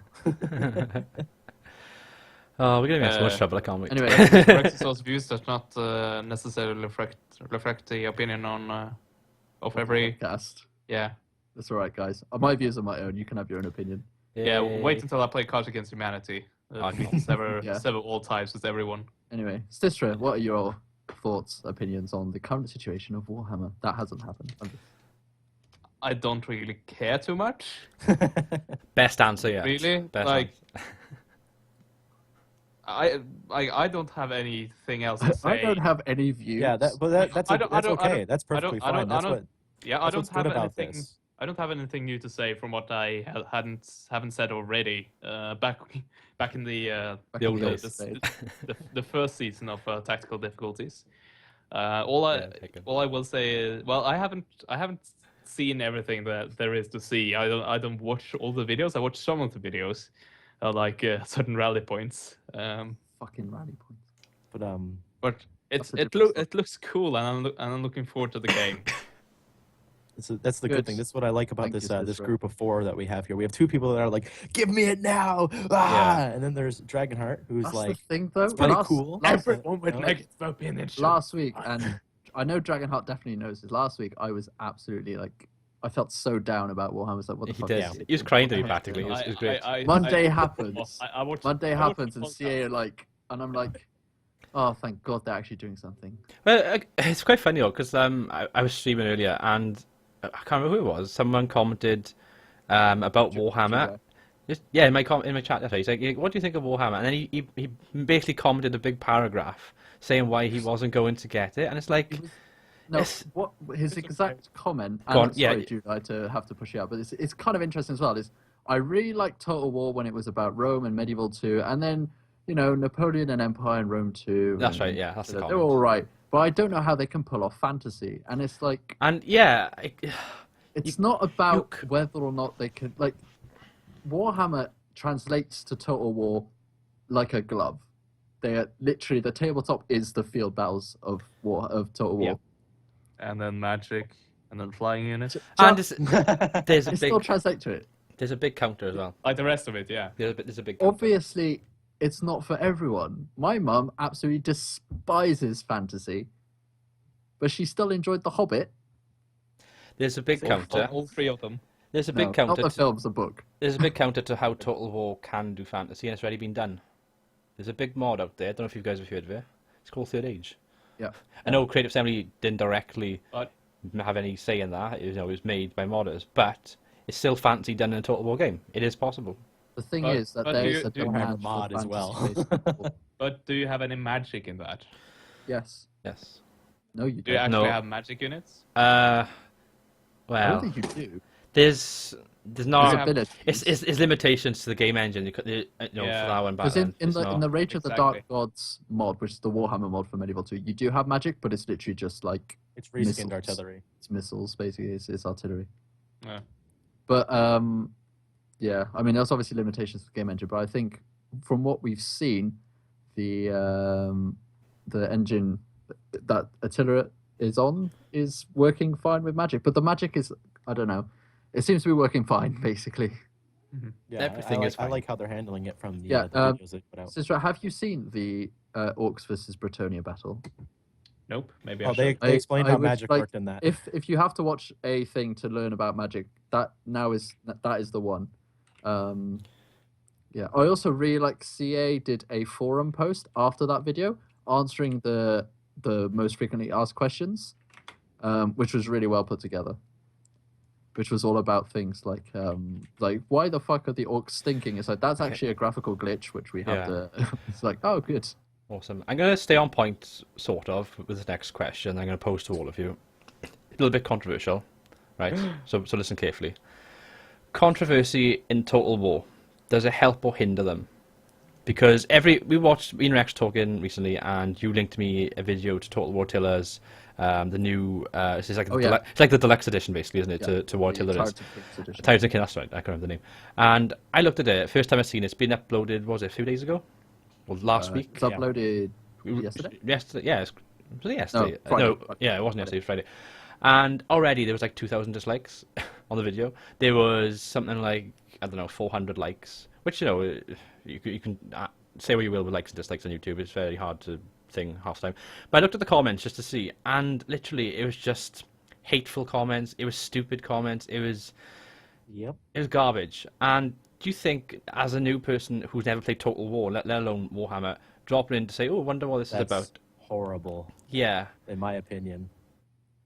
Oh, we're gonna get so much trouble. I can't wait. Anyway, Rexasaur's views does not necessarily reflect the opinion on of every. cast. Yeah. That's all right, guys. My views are my own. You can have your own opinion. Yeah. Wait until I play Cards Against Humanity. Sever Yeah. all ties with everyone. Anyway, Stisre, what are your thoughts, opinions on the current situation of Warhammer? That hasn't happened. I don't really care too much. Best answer yet. Really? Best Like, answer. I don't have anything else to say. I don't have any views. Yeah, that's okay. That's perfectly fine. That's what. Yeah, I That's don't what's have good about anything. this. I don't have anything new to say from what I haven't said already. Back in the Back The in old the days. days. the first season of Tactical Difficulties. All I will say is, well, I haven't seen everything that there is to see. I don't watch all the videos. I watch some of the videos, like certain rally points. Fucking rally points. But That's a different it looks cool, and I'm looking forward to the game. that's the good Good. thing. This is what I like about Thank you, this Stifsre. group of 4 that we have here. We have 2 people that are like, "Give me it now!" And then there's Dragonheart, who's That's like, the thing, though. pretty cool. Everyone with Like, negative opinion. Last week, and I know Dragonheart definitely knows this. Last week, I was absolutely like, I felt so down about Warhammer. I was like, what the He fuck? did. is He was crying to me practically. It was great. Monday happens. I watched, Monday I watched happens, the and podcast. CA are like, and I'm like, oh, thank God they're actually doing something. Well, it's quite funny though, because I was streaming earlier and I can't remember who it was. Someone commented about Warhammer. Yeah, in my chat yesterday, he's like, "What do you think of Warhammer?" And then he basically commented a big paragraph saying why he wasn't going to get it, and it's like, No, It's- what his exact comment? Go on, And yeah. sorry, Jude, I had to have to push you out, but it's kind of interesting as well. Is I really liked Total War when it was about Rome and Medieval 2, and then Napoleon and Empire and Rome 2. That's and, right, yeah, that's the they're comment. all right, but I don't know how they can pull off fantasy, and it's like and yeah, it's not about whether or not they can like. Warhammer translates to Total War like a glove. They are literally the tabletop is the field battles of Total War. Yeah. And then magic, and then flying units. and there's a It still big translates to it. there's a big counter as well. Like the rest of it, yeah. There's a big counter. Obviously, it's not for everyone. My mum absolutely despises fantasy, but she still enjoyed The Hobbit. There's a big counter. All 3 of them. There's a No, big not counter. the film's a book. There's a big counter to how Total War can do fantasy, and it's already been done. There's a big mod out there. I don't know if you guys have heard of it. It's called Third Age. Yeah. I know Creative Assembly didn't directly But have any say in that. It was made by modders, but it's still fantasy done in a Total War game. It is possible. The thing But- is that but there do is you- a do you have a demand mod for as well? fantasy-based people. But do you have any magic in that? Yes. Yes. No, you Do you don't. actually No. have magic units? I Well, don't think you do. there's There's not. have- abilities. It's limitations to the game engine. You could, for Yeah. that one back Because then. in It's not- the Rage of the Exactly. Dark Gods mod, which is the Warhammer mod for Medieval 2, you do have magic, but it's literally just like It's reskinned Missiles. artillery. it's missiles, basically. It's artillery. Yeah. But yeah, I mean, there's obviously limitations to the game engine, but I think from what we've seen, the engine that Attila is on is working fine with magic. But the magic is, I don't know, it seems to be working fine, basically. Yeah, Everything is I fine. like how they're handling it from the, Yeah, the videos they put out. Sisra, have you seen the Orcs versus Britannia battle? Nope. Maybe I Oh, should. they explained I how would, magic like, worked in that. If you have to watch a thing to learn about magic, that is the one. Yeah, I also really like CA did a forum post after that video answering the most frequently asked questions, which was really well put together. Which was all about things like why the fuck are the orcs stinking? It's like that's actually a graphical glitch, which we have to. It's like, oh, good. Awesome. I'm going to stay on point, sort of, with this next question. I'm going to pose to all of you. A little bit controversial, right? so listen carefully. Controversy in Total War. Does it help or hinder them? Because we watched me and Rex talking recently, and you linked me a video to Total War Attila's the new. It's like it's like the deluxe edition, basically, isn't it? To what Attila is. Tyrants of King, that's right. I can't remember the name. And I looked at it. First time I've seen it. It's been uploaded. Was it a few days ago? Or last week? It's uploaded yesterday. Yesterday, yeah. Was it yesterday? No, Friday. Yeah, it wasn't yesterday. It was Friday. And already there was like 2,000 dislikes on the video. There was something like, I don't know, 400 likes. Which, you can say what you will with likes and dislikes on YouTube. It's very hard to thing half the time. But I looked at the comments just to see, and literally it was just hateful comments. It was stupid comments. It was garbage. And do you think, as a new person who's never played Total War, let alone Warhammer, dropping in to say, "Oh, I wonder what this is about"? Horrible. Yeah. In my opinion.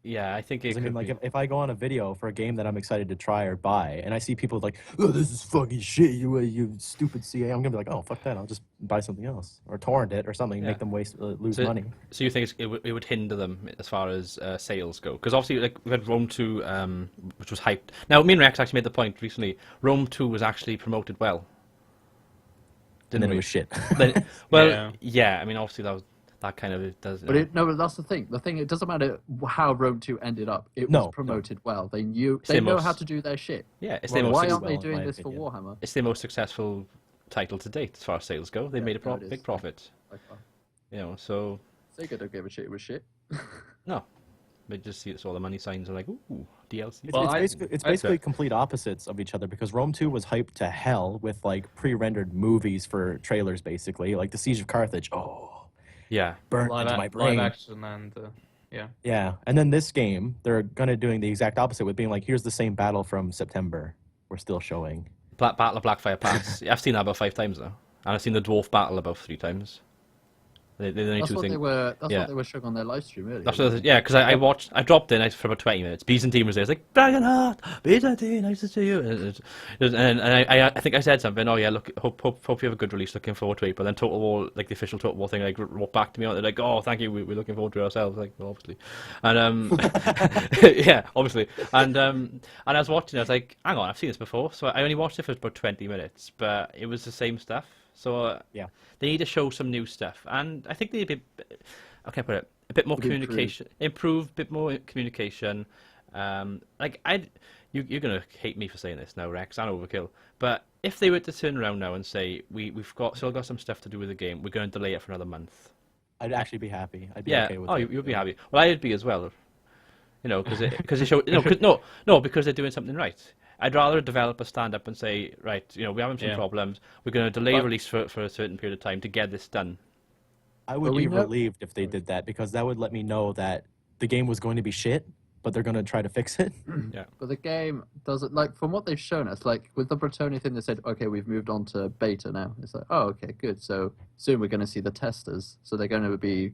Yeah, I think it. I mean, like, if I go on a video for a game that I'm excited to try or buy, and I see people like, "Oh, this is fucking shit, you stupid CA," I'm gonna be like, "Oh, fuck that! I'll just buy something else or torrent it or something, make them lose money." So you think it would hinder them as far as sales go? Because obviously, like, we had Rome 2, which was hyped. Now, me and Rex actually made the point recently. Rome 2 was actually promoted well. And then it was shit. Yeah. I mean, obviously that kind of does. But but that's the thing. It doesn't matter how Rome 2 ended up. It was promoted well. They know how to do their shit. Yeah, why aren't they doing this for Warhammer? It's their most successful title to date as far as sales go. They made a big profit. So Sega don't give a shit. It was shit. No, they just see all the money signs are like, ooh, DLC. It's basically complete opposites of each other, because Rome 2 was hyped to hell with like pre-rendered movies for trailers, basically, like the Siege of Carthage. Oh. Yeah, burnt into my brain. Live action and yeah, and then this game, they're gonna doing the exact opposite with being like, here's the same battle from September. We're still showing. Battle of Blackfire Pass. I've seen that about 5 times now, and I've seen the Dwarf Battle about 3 times. They're the only two things. That's what they were showing on their live stream earlier. Because I dropped in for about 20 minutes. Byzantine was there. It's like, Dragonheart, Byzantine, nice to see you. And I think I said something. Oh yeah, look, hope you have a good release. Looking forward to it. But then Total War, like the official Total War thing, like wrote back to me. They're like, oh, thank you. We're looking forward to it ourselves. Like, well, obviously, and yeah, obviously. And I was watching. I was like, hang on, I've seen this before. So I only watched it for about 20 minutes, but it was the same stuff. So they need to show some new stuff, and I think they need to be, a bit more communication, improve a bit more communication. You're gonna hate me for saying this now, Rex, and Overkill, but if they were to turn around now and say we've still got some stuff to do with the game, we're going to delay it for another month, I'd actually be happy. I'd be okay with it. You'd be happy. Well, I'd be as well. Because they show because they're doing something right. I'd rather a developer stand up and say, right, we're having some problems. We're going to delay release for a certain period of time to get this done. I would be relieved if they did that, because that would let me know that the game was going to be shit, but they're going to try to fix it. Yeah. But the game doesn't, like, from what they've shown us, like with the Britannia thing, they said, okay, we've moved on to beta now. It's like, oh, okay, good. So soon we're going to see the testers. So they're going to be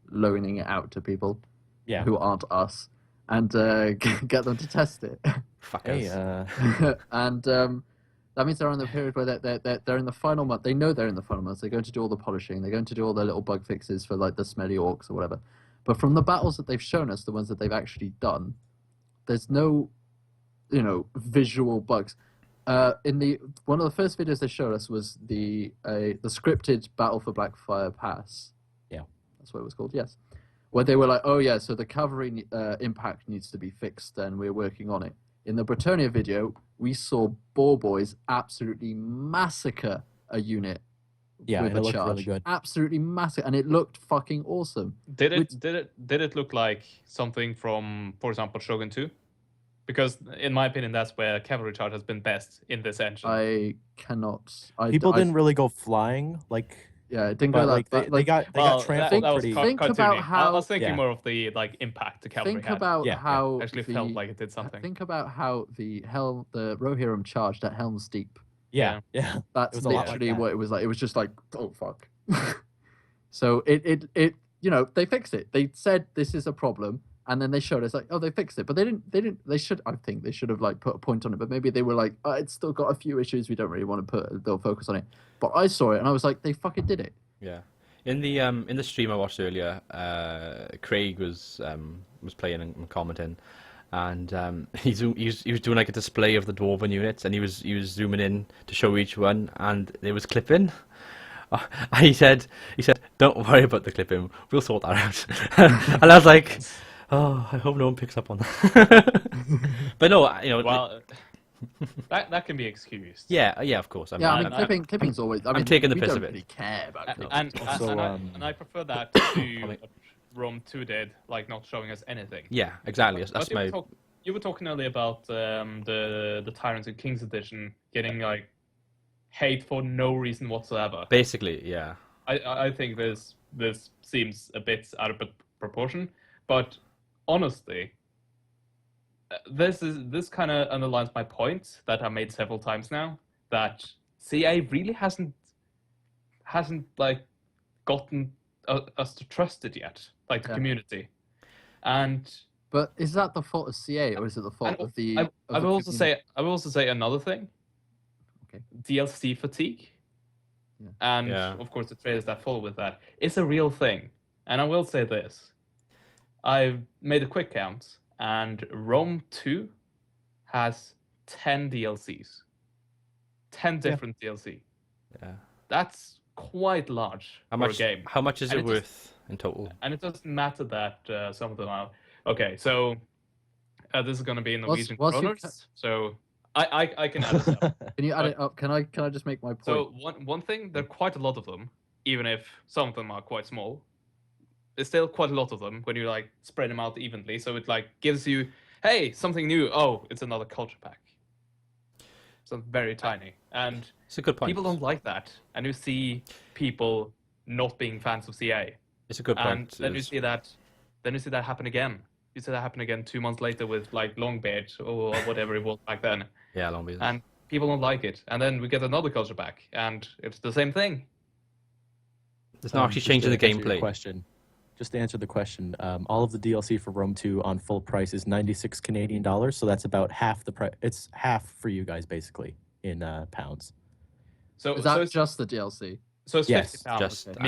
loaning it out to people who aren't us, and get them to test it. Fuckers. And that means they're on the period where they're in the final month. They know they're in the final month. They're going to do all the polishing. They're going to do all their little bug fixes for like the smelly orcs or whatever. But from the battles that they've shown us, the ones that they've actually done, there's no, visual bugs. One of the first videos they showed us was the scripted Battle for Blackfire Pass. Yeah, that's what it was called. Yes. Where they were like, oh yeah, so the cavalry impact needs to be fixed, and we're working on it. In the Britannia video, we saw Boar Boys absolutely massacre a unit with a charge. Really good. Absolutely massacre, and it looked fucking awesome. Did it look like something from, for example, Shogun 2? Because in my opinion, that's where cavalry charge has been best in this engine. I cannot. People didn't really go flying like Yeah, it didn't go But that. like but, they got Well, trampled that was pretty. Think about cartoony. I how- was thinking Yeah. more of the like impact the cavalry think had. about Yeah, yeah. how Actually the, felt like it did something. Think about how the Rohirrim charged at Helm's Deep. Yeah, yeah. That's was a lot like literally that. what it was like. It was just like, oh fuck. So it they fixed it. They said this is a problem, and then they showed us like, oh, they fixed it, but they didn't. I think they should have like put a point on it, but maybe they were like, oh, it's still got a few issues. We don't really want to they'll focus on it. But I saw it and I was like, they fucking did it. Yeah. In the stream I watched earlier, Craig was playing and commenting, and he was doing like a display of the dwarven units, and he was zooming in to show each one, and there was clipping. He said, "Don't worry about the clipping. We'll sort that out." And I was like, "Oh, I hope no one picks up on that." But no, Well, that can be excused. yeah, of course. Yeah, I mean, I- clipping's always. I mean, taking the we piss don't of it. really care about clipping. And I prefer that to what Rome 2 did, like not showing us anything. Yeah, exactly. That's But my. you were talking earlier about the Tyrants and Kings edition getting like hate for no reason whatsoever. Basically, yeah. I think this seems a bit out of proportion, but honestly, this kind of underlines my point that I made several times now, that CA really hasn't like gotten us to trust it yet, like the Yeah. community, and But is that the fault of CA or is it the fault And of the? I will also say another thing. Okay. DLC fatigue, Yeah. and Yeah. of course the trailers that follow with that. It's a real thing, and I will say this: I've made a quick count, and Rome 2 has 10 DLCs, 10 different DLC. Yeah. That's quite large How for much? a game. How much is And it it just- worth in total? And it doesn't matter that some of them are okay. So this is going to be in Norwegian what's your kroners. So I can add this up. Can you add it up? Can I just make my point? So one thing, there are quite a lot of them, even if some of them are quite small. There's still quite a lot of them when you like spread them out evenly. So it like gives you, hey, something new. Oh, it's another culture pack. Something very tiny, and It's a good point. people don't like that. And you see people not being fans of CA, It's a good and point. then you see that, happen again. You see that happen again 2 months later with like Longbeard or whatever it was back then. Yeah, long business. And people don't like it. And then we get another culture pack, and it's the same thing. It's not actually Just changing to the answer your gameplay. Question. Just to answer the question, all of the DLC for Rome 2 on full price is 96 Canadian dollars, so that's about half the price. It's half for you guys, basically, in pounds. So is that so it's, just the DLC? so it's Yes, £50, just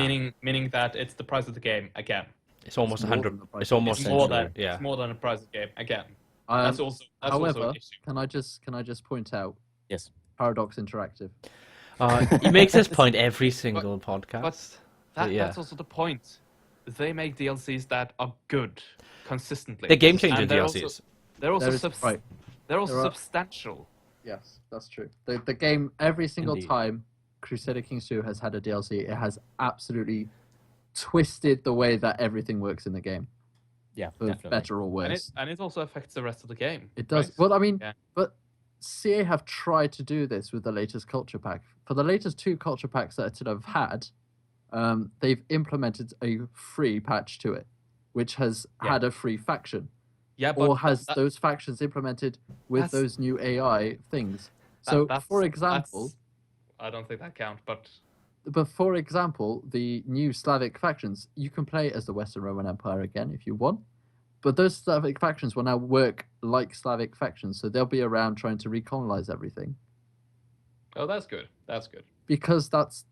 meaning that it's the price of the game again. It's almost It's more 100. than the price It's of- almost It's more than century, yeah. it's more than the price of the game again. Um, That's also however, an issue. can I just point out? Yes. Paradox Interactive. He makes this point every single podcast. Yeah. That's also the point. They make DLCs that are good consistently. They're game-changing And they're DLCs. Also, they're also There is- right. they're also There are- substantial. Yes, that's true. The game every single Indeed. time Crusader Kings 2 has had a DLC, it has absolutely twisted the way that everything works in the game, Yeah, for definitely. better or worse. And it also affects the rest of the game. It does. right? Well, I mean, Yeah. but CA have tried to do this with the latest culture pack. For the latest 2 culture packs that Attila have had, they've implemented a free patch to it, which has Yeah. had a free faction, Yeah, but or has that- those factions implemented with That's- those new AI things. that- So, that's- for example, that's- I don't think that counts, but for example, the new Slavic factions, you can play as the Western Roman Empire again if you want, but those Slavic factions will now work like Slavic factions, so they'll be around trying to recolonize everything oh, that's good. That's good. because that's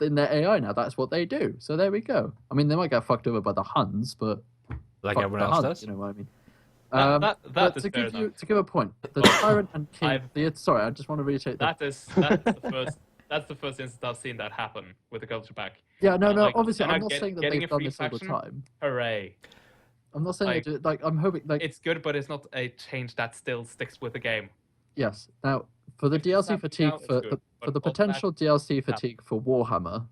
in their AI now. That's what they do. So there we go. I mean, they might get fucked over by the Huns, but Like fuck everyone the else Huns, does. you know what I mean? That But is to fair enough. give a point, the But Tyrant and King. I've- Sorry, I just want to reiterate that. That's the first instance I've seen that happen with the culture pack. Yeah, no. like, Obviously, and I'm I not get- saying that getting they've a done free this all the faction? time. Hooray! I'm not saying Like- they do. Like, I'm hoping. Like, It's good, but it's not a change that still sticks with the game. yes. Now, for the If it's DLC happening fatigue, now, it's for good, the but potential automatic- DLC fatigue for Warhammer,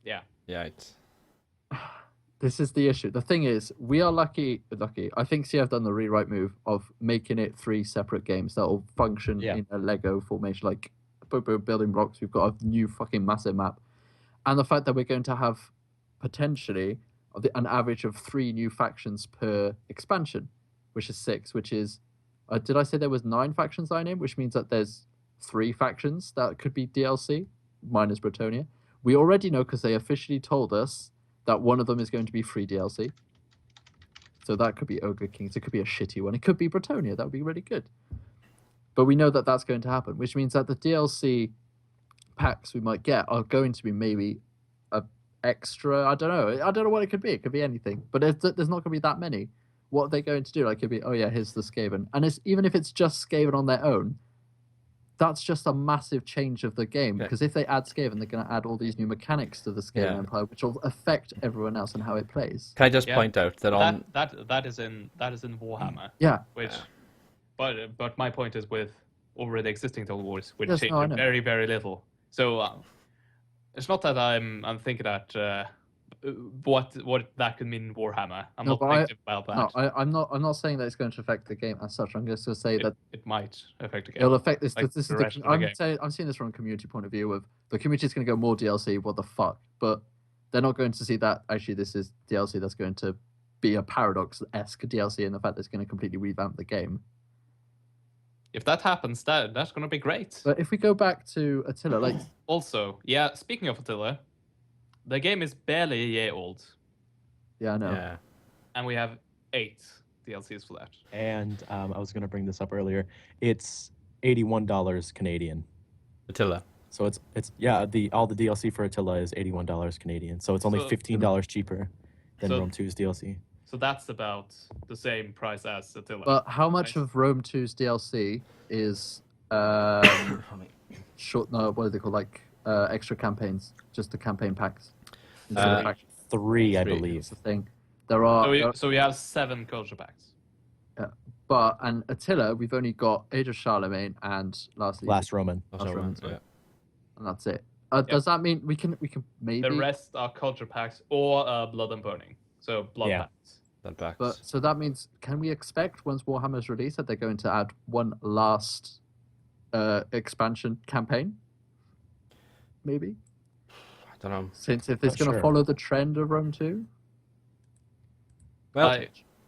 Yeah. Yeah, it's this is the issue. The thing is, we are lucky. I think CF have done the rewrite move of making it 3 separate games that will function Yeah. in a Lego formation, like boom, boom, building blocks. We've got a new fucking massive map, and the fact that we're going to have potentially an average of 3 new factions per expansion, which is 6, which is, did I say there was 9 factions I named, which means that there's 3 factions that could be DLC, minus Britannia. We already know because they officially told us that one of them is going to be free DLC. So that could be Ogre Kings. It could be a shitty one. It could be Britannia. That would be really good. But we know that that's going to happen, which means that the DLC packs we might get are going to be maybe a extra. I don't know what it could be. It could be anything. But there's not going to be that many. What are they going to do? Like, it could be, oh yeah, here's the Skaven. And even if it's just Skaven on their own, that's just a massive change of the game. Because if they add Skaven, they're going to add all these new mechanics to the Skaven Empire, which will affect everyone else and how it plays. Can I just point out that that is in Warhammer. Yeah. But my point is with already existing Total Wars, which Yes, change very, very little. So it's not that I'm thinking that what that could mean in Warhammer. I'm not thinking about that. No, I'm not saying that it's going to affect the game as such. I'm just going to say that it might affect the game. It'll affect this. Like This the is rest of the I'm game. saying I'm seeing this from a community point of view. Of the community is going to go more DLC. What the fuck? But they're not going to see that actually this is DLC that's going to be a Paradox-esque DLC, and the fact that it's going to completely revamp the game. If that happens, that's going to be great. But if we go back to Attila, like Also, yeah, speaking of Attila, the game is barely a year old, yeah, I know. yeah. and we have 8 DLCs for that. And I was going to bring this up earlier. It's $81 Canadian. Attila. So it's all the DLC for Attila is $81 Canadian. So it's only So- $15 cheaper than So- Rome 2's DLC. So that's about the same price as Attila. But how much Right. of Rome 2's DLC is short? No, what are they called? Like extra campaigns, just the campaign packs. Instead of factions. 3, I Three. believe. That's the thing. There are. So we have 7 culture packs. And Attila, we've only got Age of Charlemagne and lastly Last Roman. Also, Romans, yeah. and that's it. Does that mean we can maybe? The rest are culture packs or Blood and Burning. So blood Yeah. packs. That backs. But so that means, can we expect once Warhammer's released that they're going to add one last expansion campaign? Maybe, I don't know. since if it's Not going to sure. follow the trend of Rome 2. Well,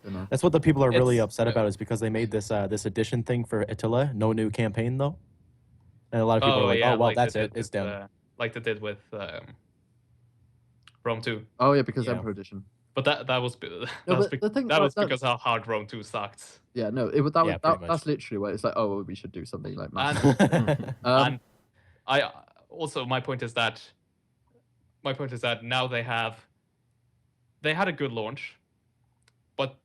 Don't know. That's what the people are really It's- upset about, is because they made this this edition thing for Attila. No new campaign, though. And a lot of people are like, oh, well, like that's they it. did It's with, done. like they did with Rome 2. Oh yeah, because Yeah. Emperor Edition. But that was but the thing- that was that- because how hard Rome 2 sucked. Yeah, no, Yeah, pretty that's much. literally what it's like. Oh, well, we should do something like And, massive. and I also my point is that now they had a good launch, but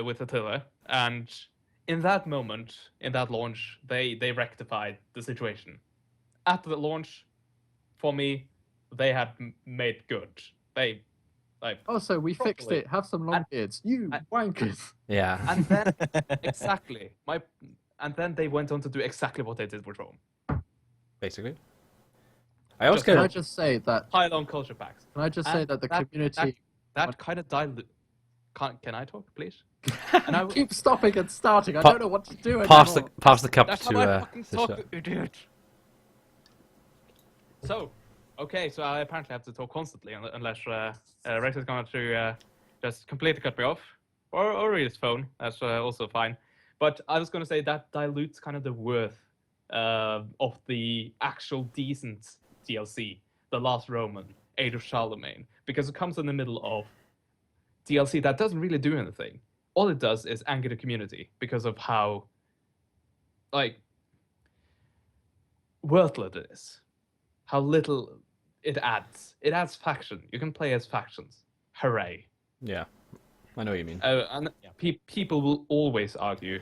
with Attila, and in that moment, in that launch, they rectified the situation. After the launch, for me, they had made good. They like Oh, so we fixed properly. it. Have some long And- beards. You and- wankers. yeah. and then exactly and then they went on to do exactly what they did with Rome. Basically. I always Can I get just say that? Pile on culture packs. Can I just say And that the that- community That kind of dilute. Can I talk, please? And I keep stopping and starting? I Pa- don't know what to do anymore. pass the cup That's to how I fucking to talk, Sha- idiot. So, okay, so I apparently have to talk constantly unless Rex is going to just completely cut me off, or read his phone. That's also fine. But I was going to say that dilutes kind of the worth of the actual decent DLC, The Last Roman, Age of Charlemagne, because it comes in the middle of DLC that doesn't really do anything. All it does is anger the community because of how, like, worthless it is. How little it adds. It adds faction. You can play as factions. Hooray. Yeah. I know what you mean. And people will always argue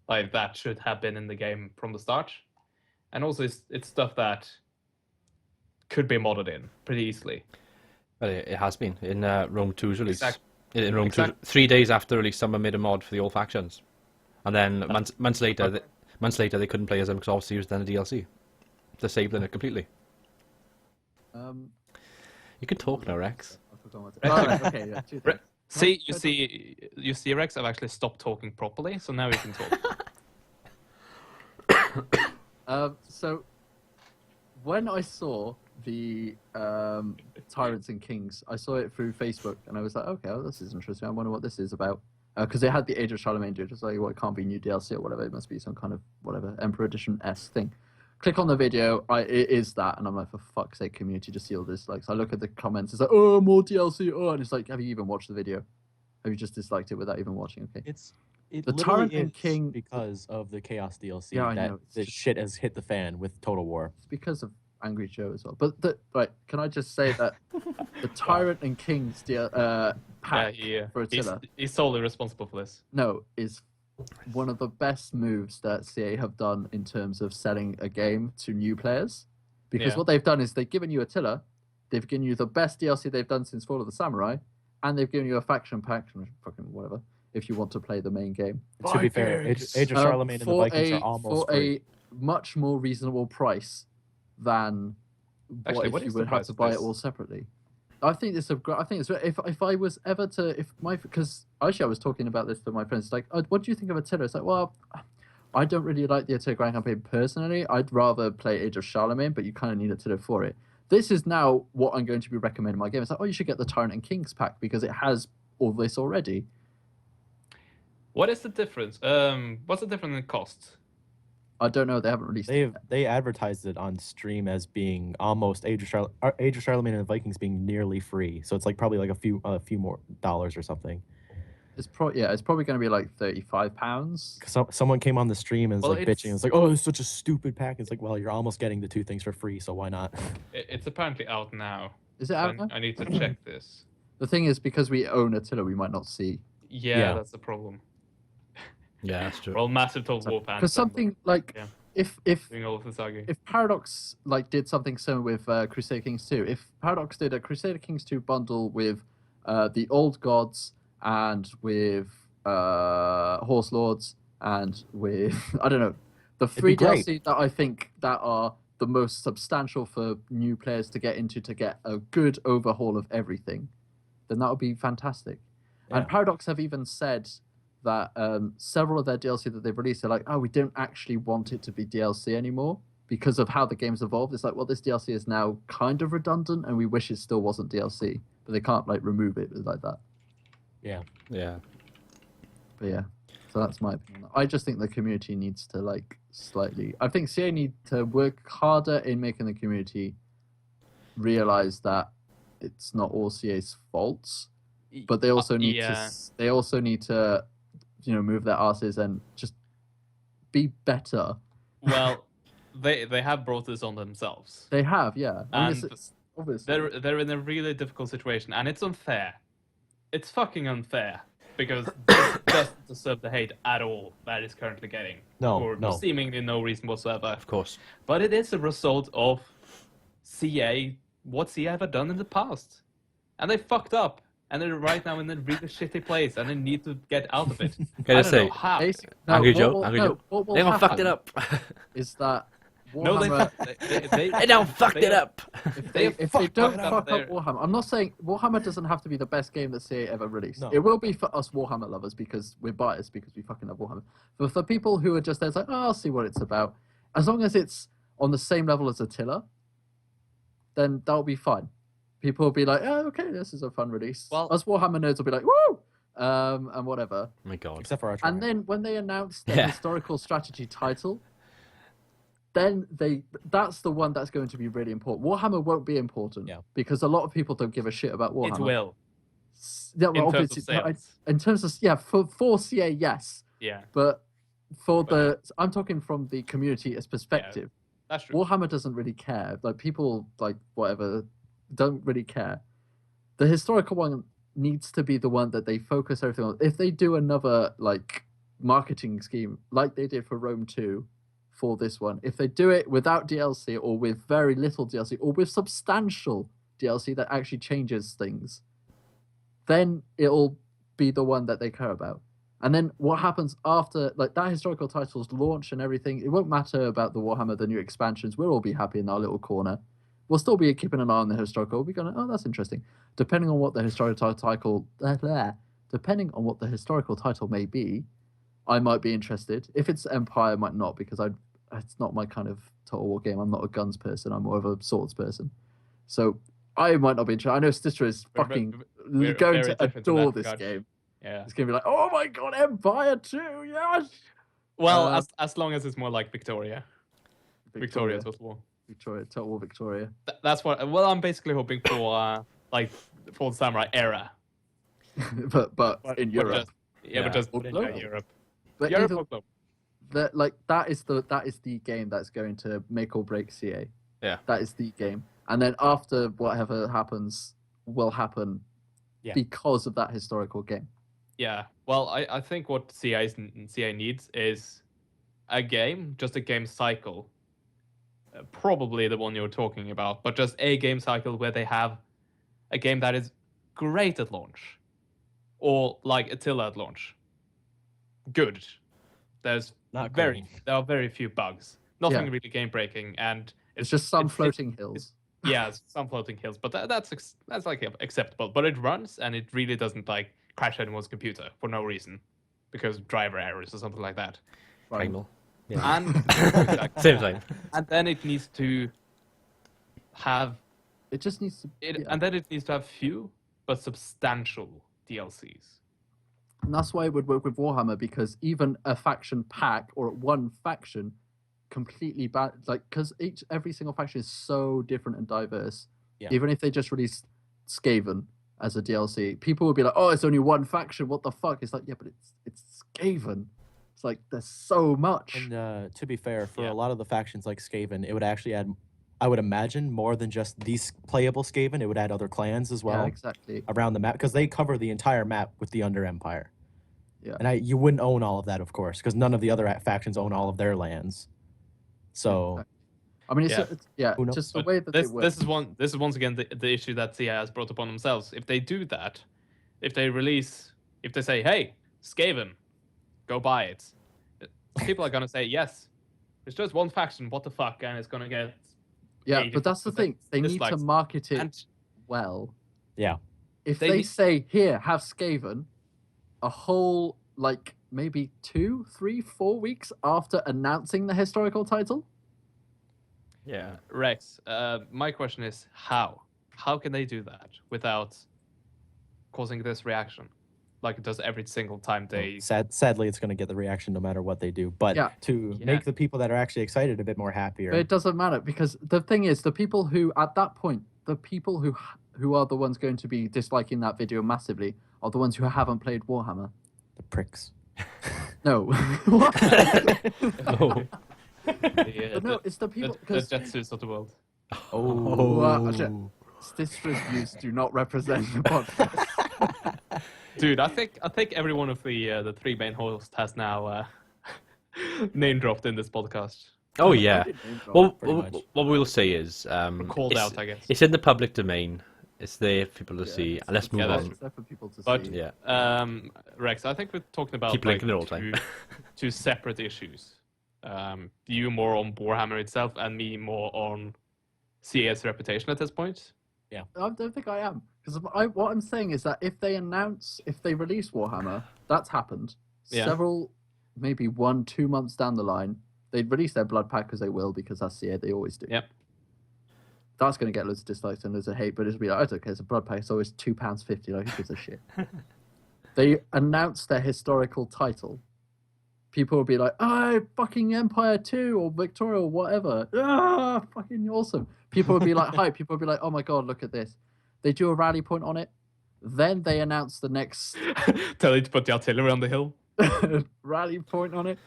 like that should have been in the game from the start. And also it's stuff that could be modded in pretty easily. But it has been in Rome 2's release. In Rome 2, Exact- 3 days after release, someone made a mod for the old factions, and then months later, they couldn't play as them because obviously it was then a DLC, disabling it completely. You can talk now, Rex. I forgot what to- Oh, right, okay, yeah, two things. You see, Rex, I've actually stopped talking properly, so now you can talk. So when I saw the Tyrants and Kings. I saw it through Facebook, and I was like, okay, well, this is interesting. I wonder what this is about. Because they had the Age of Charlemagne, just like, well, it can't be new DLC or whatever. It must be some kind of whatever Emperor Edition-esque thing. Click on the video. It is that, and I'm like, for fuck's sake, community, just see all this. Like, so I look at the comments. It's like, oh, more DLC. Oh, and it's like, have you even watched the video? Have you just disliked it without even watching? Okay. It The literally Tyrant and is King because of the Chaos DLC Yeah, I that know. It's this just- shit has hit the fan with Total War. It's because of Angry Joe as well. But can I just say that the Tyrant and Kings pack for Attila he's solely responsible for this. is one of the best moves that CA have done in terms of selling a game to new players. Because what they've done is they've given you Attila, they've given you the best DLC they've done since Fall of the Samurai, and they've given you a faction pack, fucking whatever, if you want to play the main game. To be fair, Age of Charlemagne and the Vikings are almost free. a much more reasonable price than Actually, if what you is the would have price to of buy this? it all separately. I think it's if I was ever to because actually I was talking about this to my friends like, oh, what do you think of Attila? It's like, well, I don't really like the Attila Grand Campaign personally. I'd rather play Age of Charlemagne, but you kind of need Attila for it. This is now what I'm going to be recommending my game. It's like, oh, you should get the Tyrant and Kings pack because it has all this already. What is the difference? What's the difference in cost? I don't know. They haven't released it. They advertised it on stream as being almost Age of Charlemagne and the Vikings being nearly free. So it's like probably like a few more dollars or something. It's probably going to be like £35. Someone came on the stream and was Well, like bitching. It's like, oh, it's such a stupid pack. It's like, well, you're almost getting the two things for free, so why not? It's apparently out now. Is it out now? I need to check this. The thing is, because we own Attila, we might not see. Yeah, that's the problem. Yeah, that's true. We're all massive Total War fans. Because something like Yeah. if doing all of this arguing. if Paradox like did something similar with Crusader Kings 2, if Paradox did a Crusader Kings 2 bundle with the Old Gods and with Horse Lords and with I don't know the three DLC that I think that are the most substantial for new players to get into to get a good overhaul of everything, then that would be fantastic. Yeah. And Paradox have even said that several of their DLC that they've released are like, oh, we don't actually want it to be DLC anymore because of how the game's evolved. It's like, well, this DLC is now kind of redundant and we wish it still wasn't DLC, but they can't like remove it like that. Yeah. But yeah, so that's my opinion. I just think the community needs to like I think CA need to work harder in making the community realize that it's not all CA's faults, but they also need to move their asses and just be better. Well, they have brought this on themselves. They have, yeah. And obviously. they're in a really difficult situation, and it's unfair. It's fucking unfair because this doesn't deserve the hate at all that it's currently getting. For seemingly no reason whatsoever. Of course. But it is a result of what CA have done in the past, and they fucked up. And they're right now in a really shitty place, and they need to get out of it. Can I say, know how. Angry Joe, they haven't fucked it up. Is that Warhammer, they don't fucked it up. If they don't fuck up Warhammer, I'm not saying Warhammer doesn't have to be the best game that CA ever released. No. It will be for us Warhammer lovers because we're biased because we fucking love Warhammer. But for people who are just there, it's like, oh, I'll see what it's about. As long as it's on the same level as Attila, then that'll be fine. People will be like, oh, okay, this is a fun release. Well, us Warhammer nerds will be like, woo! And whatever. Oh my God. Except for our And then when they announce the historical strategy title, then that's the one that's going to be really important. Warhammer won't be important because a lot of people don't give a shit about Warhammer. It will. Yeah, well, obviously, in terms of for CA, yes. Yeah. But I'm talking from the community's perspective. Yeah, that's true. Warhammer doesn't really care. Like people, like whatever, don't really care. The historical one needs to be the one that they focus everything on. If they do another like marketing scheme like they did for Rome 2 for this one, if they do it without DLC or with very little DLC or with substantial DLC that actually changes things, then it'll be the one that they care about. And then what happens after like that historical title's launch and everything, it won't matter about the Warhammer, the new expansions. We'll all be happy in our little corner. We'll still be keeping an eye on the historical. We'll be going, oh, that's interesting. Depending on what the historical title may be, I might be interested. If it's Empire, I might not because it's not my kind of Total War game. I'm not a guns person. I'm more of a swords person. So I might not be interested. I know Stifsre is We're fucking we're going very to different in adore that this regard. game. Yeah. It's gonna be like, oh my god, Empire 2, yes. Well, Um, as long as it's more like Victoria. Victoria Total War. Victoria, Total War Victoria. That's what. Well, I'm basically hoping for like for the samurai era. but in Europe. But just Or in global. Europe. But Europe either, or global. that is the game that's going to make or break CA. Yeah. That is the game. And then after whatever happens will happen because of that historical game. Yeah. Well, I think what CA needs is a game, just a game cycle. Probably the one you're talking about, but just a game cycle where they have a game that is great at launch, or like Attila at launch. Good. There's Not there are very few bugs. Nothing really game breaking, and It's just some floating hills. Yeah, some floating hills, but that's like acceptable. But it runs, and it really doesn't like crash anyone's computer for no reason, because of driver errors or something like that. Primal. Yeah. And Same thing. and then it needs to have It just needs to. and then it needs to have few but substantial DLCs. And that's why it would work with Warhammer, because even a faction pack or one faction completely bad, like, because every single faction is so different and diverse. Yeah. Even if they just released Skaven as a DLC, people would be like, "Oh, it's only one faction. What the fuck?" It's like, yeah, but it's Skaven. It's like there's so much. And to be fair, for a lot of the factions like Skaven, it would actually add, I would imagine, more than just these playable Skaven. It would add other clans as well. Yeah, exactly. Around the map, because they cover the entire map with the Under Empire. Yeah. And you wouldn't own all of that, of course, because none of the other factions own all of their lands. So, I mean, Who knows? just the But way that they work. this is once again the issue that CI has brought upon themselves. If they do that, if they say, "Hey, Skaven, go buy it," people are gonna say, "Yes, it's just one faction. What the fuck?" And it's gonna get. Yeah, but that's the thing. They need to dislikes. market it And well. yeah. If They they need- say, "Here, have Skaven," a whole like maybe 2, 3, 4 weeks after announcing the historical title. Yeah. Rex, my question is how? How can they do that without causing this reaction, like it does every single time they? Sadly, it's going to get the reaction no matter what they do. But to Yeah. make the people that are actually excited a bit more happier. But it doesn't matter, because the thing is, the people who at that point, the people who are the ones going to be disliking that video massively are the ones who haven't played Warhammer. The pricks. No. What? Oh. But no, it's the people, the because Jetsus of the world. Stifsre's views do not represent the podcast. Dude, I think every one of the three main hosts has now name dropped in this podcast. Oh yeah. Well, What we'll say is Called it's, out, I guess. it's in the public domain. It's there for people to see. And let's move that's on. for people to But- see. Yeah. Rex, I think we're talking about Keep linking it all the time. two separate issues. You more on Warhammer itself, and me more on CA's reputation at this point. I don't think I am, because what I'm saying is that if they release Warhammer, that's happened. Yeah. Several, maybe 1-2 months down the line, they'd release their blood pack, because they will, because that's CA, they always do. Yep. That's going to get loads of dislikes and loads of hate, but it'll be like, it's okay, it's a blood pack, it's always £2.50, like, who gives a shit? They announce their historical title. People will be like, oh, fucking Empire 2 or Victoria or whatever. Ah, fucking awesome. People will be like, hype. People will be like, oh my God, look at this. They do a rally point on it. Then they announce the next Tell you to put the artillery on the hill. rally point on it.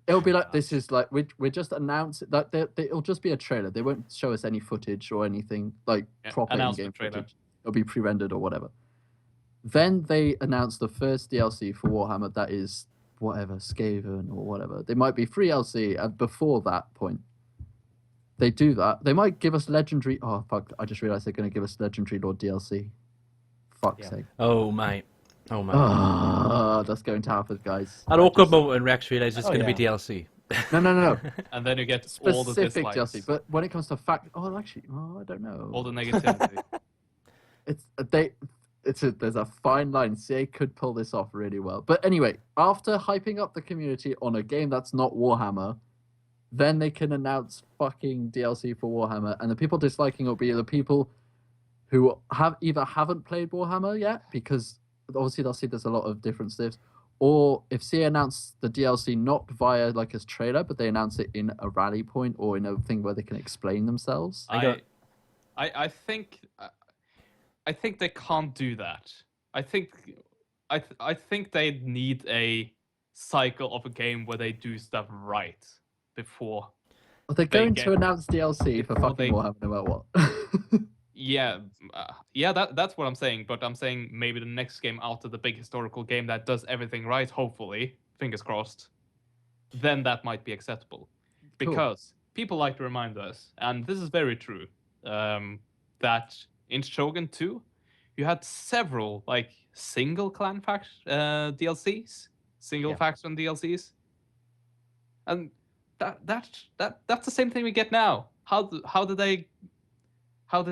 It'll be like, this is like, we just announced that it'll just be a trailer. They won't show us any footage or anything like proper in-game announcement trailer. footage. It'll be pre-rendered or whatever. Then they announce the first DLC for Warhammer that is whatever, Skaven or whatever. They might be free DLC before that point. They do that. They might give us Legendary... Oh, fuck. I just realised they're going to give us Legendary Lord DLC. Fuck's sake. Oh my. Oh my. Oh, that's going to happen, guys. An awkward moment when Rex realizes it's going to be DLC. No. And then you get all the Specific dislikes, DLC. But when it comes to fact... Oh, actually... Oh, I don't know. all the negativity. There's a fine line. CA could pull this off really well. But anyway, after hyping up the community on a game that's not Warhammer, then they can announce fucking DLC for Warhammer, and the people disliking it will be the people who haven't played Warhammer yet, because obviously they'll see there's a lot of different Stifs, or if CA announce the DLC not via like a trailer, but they announce it in a rally point or in a thing where they can explain themselves. I think they can't do that. I think they need a cycle of a game where they do stuff right before. Well, they're going to announce DLC for before fucking Warhammer no matter what. Yeah, that's what I'm saying. But I'm saying maybe the next game after the big historical game that does everything right, hopefully, fingers crossed, then that might be acceptable. Because people like to remind us, and this is very true, that in Shogun 2, you had several like single clan DLCs, faction DLCs, and that's the same thing we get now. How did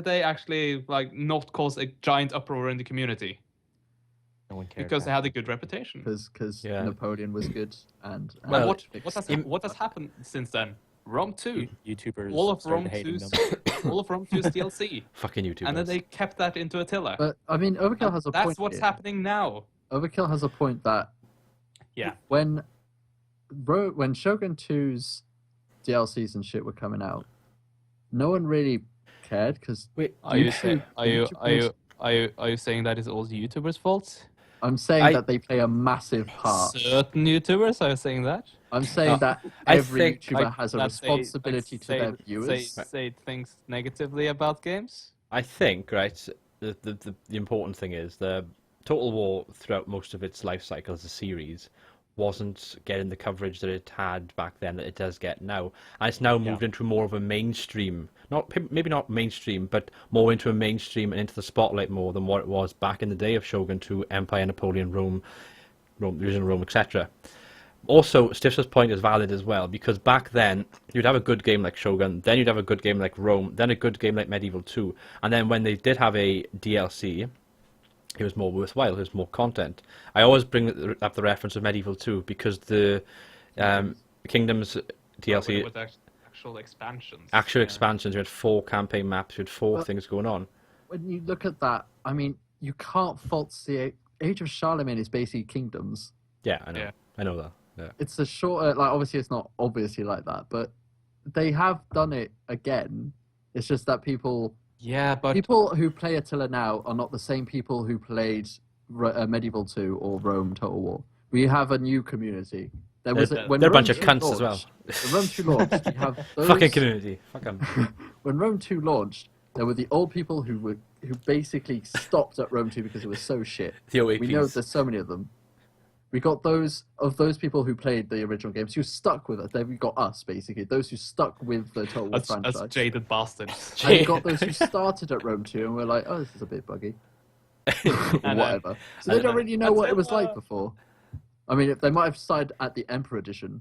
they actually like not cause a giant uproar in the community? No one cared. Because they had a good reputation. Because Napoleon was good, and well, what has happened since then? Rome 2. YouTubers all of Rome started hating 2's them. all of Rome 2's DLC. Fucking YouTubers. And then they kept that into Attila. But I mean, Overkill has a point. That's what's here. happening now. Overkill has a point that when Shogun 2's DLCs and shit were coming out, no one really cared because Are you saying that it's all YouTubers' fault? I'm saying that they play a massive part. Certain YouTubers are saying that. I'm saying that every YouTuber has a responsibility to their viewers. Say things negatively about games. I think, right, the important thing is the Total War throughout most of its life cycle as a series wasn't getting the coverage that it had back then that it does get now. And it's now moved into more of a mainstream, maybe not mainstream, but more into a mainstream and into the spotlight more than what it was back in the day of Shogun 2, Empire, Napoleon, Rome, Division Rome, etc. Also, Stifsre's point is valid as well, because back then, you'd have a good game like Shogun, then you'd have a good game like Rome, then a good game like Medieval 2, and then when they did have a DLC, it was more worthwhile, it was more content. I always bring up the reference of Medieval 2, because the Kingdoms DLC... With actual expansions. Expansions, you had 4 campaign maps, you had 4 things going on. When you look at that, I mean, you can't fault the Age of Charlemagne is basically Kingdoms. Yeah, I know. Yeah. I know that. Yeah. It's a shorter, like, obviously it's not obviously like that, but they have done it again. It's just that people who play Attila now are not the same people who played Medieval 2 or Rome Total War. We have a new community. There was they're a bunch of cunts as well. When Rome 2 launched, you have those... Fucking community. Fuck 'em. When Rome 2 launched, there were the old people who basically stopped at Rome 2 because it was so shit. The OAPs. We know there's so many of them. We got those people who played the original games who stuck with it. Then we got us, basically, those who stuck with the Total War franchise. That's jaded bastards. And we got those who started at Rome 2 and were like, oh, this is a bit buggy. Whatever. So they don't really know what it was like before. I mean, they might have started at the Emperor Edition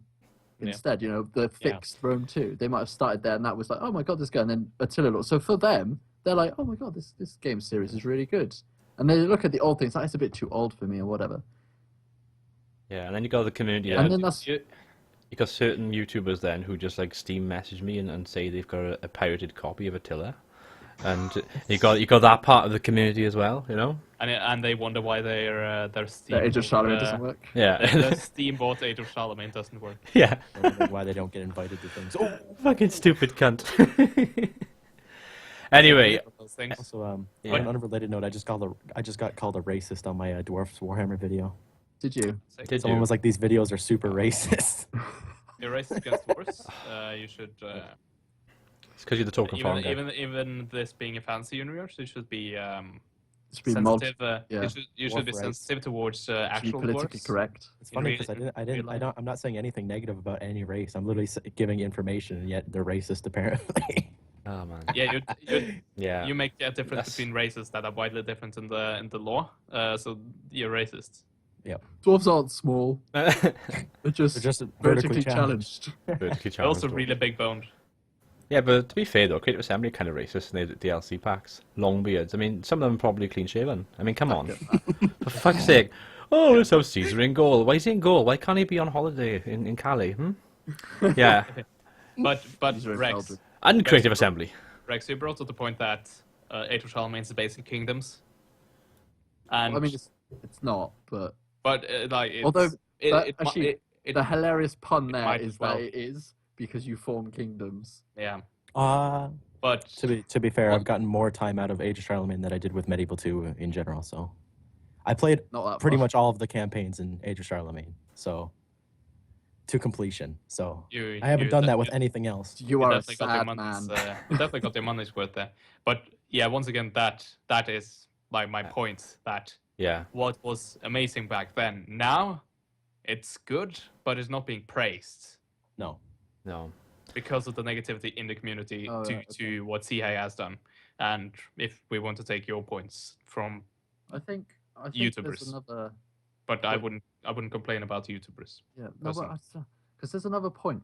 instead, you know, the fixed Rome 2. They might have started there and that was like, oh my god, this guy, and then Attila launched. So for them, they're like, oh my god, this game series is really good. And they look at the old things, like, it's a bit too old for me or whatever. Yeah, and then you got the community. And then that's... You got certain YouTubers then who just like Steam message me and say they've got a pirated copy of Attila, and you got that part of the community as well, you know. And they wonder why their Steam Age of Charlemagne doesn't work. Yeah, their Steam bought Age of Charlemagne doesn't work. Yeah, why they don't get invited to things. Oh, fucking stupid cunt. Anyway, also, on an unrelated note, I just got called a racist on my Dwarfs Warhammer video. Did you? Someone was like, these videos are super racist. You're racist against Dwarfs. You should. It's because you're the talking farm guy. Even this being a fantasy universe, you should be sensitive. You should be sensitive towards actual politically dwarves. correct. It's funny because I'm not saying anything negative about any race. I'm literally giving information, and yet they're racist apparently. Oh man. Yeah, you make a difference between races that are widely different in the law. So you're racist. Yep. Dwarves aren't small. They're just vertically challenged. Vertically They're also challenged. really big boned. Yeah, but to be fair though, Creative Assembly are kind of racist in their DLC packs. Long beards. I mean, some of them are probably clean shaven. I mean, come on. For fuck's sake. Oh, let's have Caesar in Gaul. Why is he in Gaul? Why can't he be on holiday in Calais? Yeah. But Rex. And Creative Assembly. Rex, you brought up the point that Age of Charlemagne's the basic kingdoms. And I mean, it's not, but like it's, although it the hilarious pun there might is as well. that it is because you form kingdoms. yeah, But but to be fair, I've gotten more time out of Age of Charlemagne than I did with Medieval 2 in general. So I played Not that pretty far. much all of the campaigns in Age of Charlemagne. So to completion. So I haven't done that with anything else. You You are a definitely got your sad money's, man. you definitely got your money's worth there. But yeah, once again, that is like my point. That Yeah. what was amazing back then, now it's good, but it's not being praised No. No. because of the negativity in the community Oh, to yeah, okay. to what CA has done. And if we want to take your points from, I think YouTubers. there's another. but I Point. wouldn't complain about YouTubers. Yeah, no, Personally. because there's another point.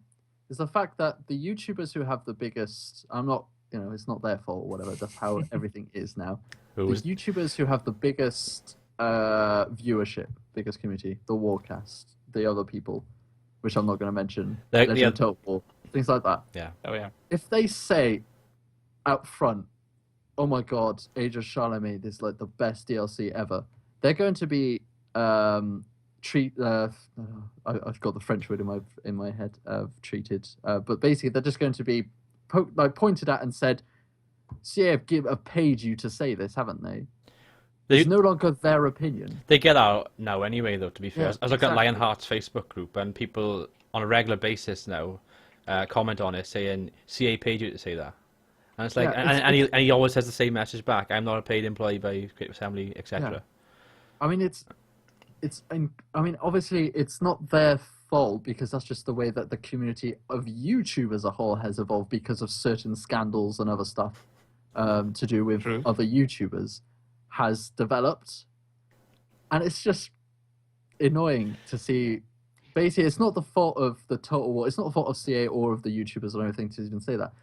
Is the fact that the YouTubers who have the biggest, I'm not, it's not their fault or whatever. That's how everything is now. Who The was YouTubers who have the biggest viewership, biggest community, the Warcast, the other people, which I'm not going to mention, The- Legend the- of Total War, things like that. Oh yeah, If they say out front, "Oh my God, Age of Charlemagne is like the best DLC ever," they're going to be I've got the French word in my head of treated, but basically they're just going to be pointed at and said, "See, I've paid you to say this, haven't they?" They- It's no longer their opinion. They get out now anyway, though, to be fair. Yeah, I look at exactly. Lionheart's Facebook group, and people on a regular basis now comment on it saying, CA paid you to say that. And it's like, Yeah, and he always has the same message back. I'm not a paid employee by Creative Assembly, etc. Yeah. I mean, obviously it's not their fault because that's just the way that the community of YouTube as a whole has evolved because of certain scandals and other stuff to do with True. other YouTubers has developed. And it's just annoying to see. Basically, it's not the fault of the Total War. It's not the fault of CA or of the YouTubers or anything to even say that.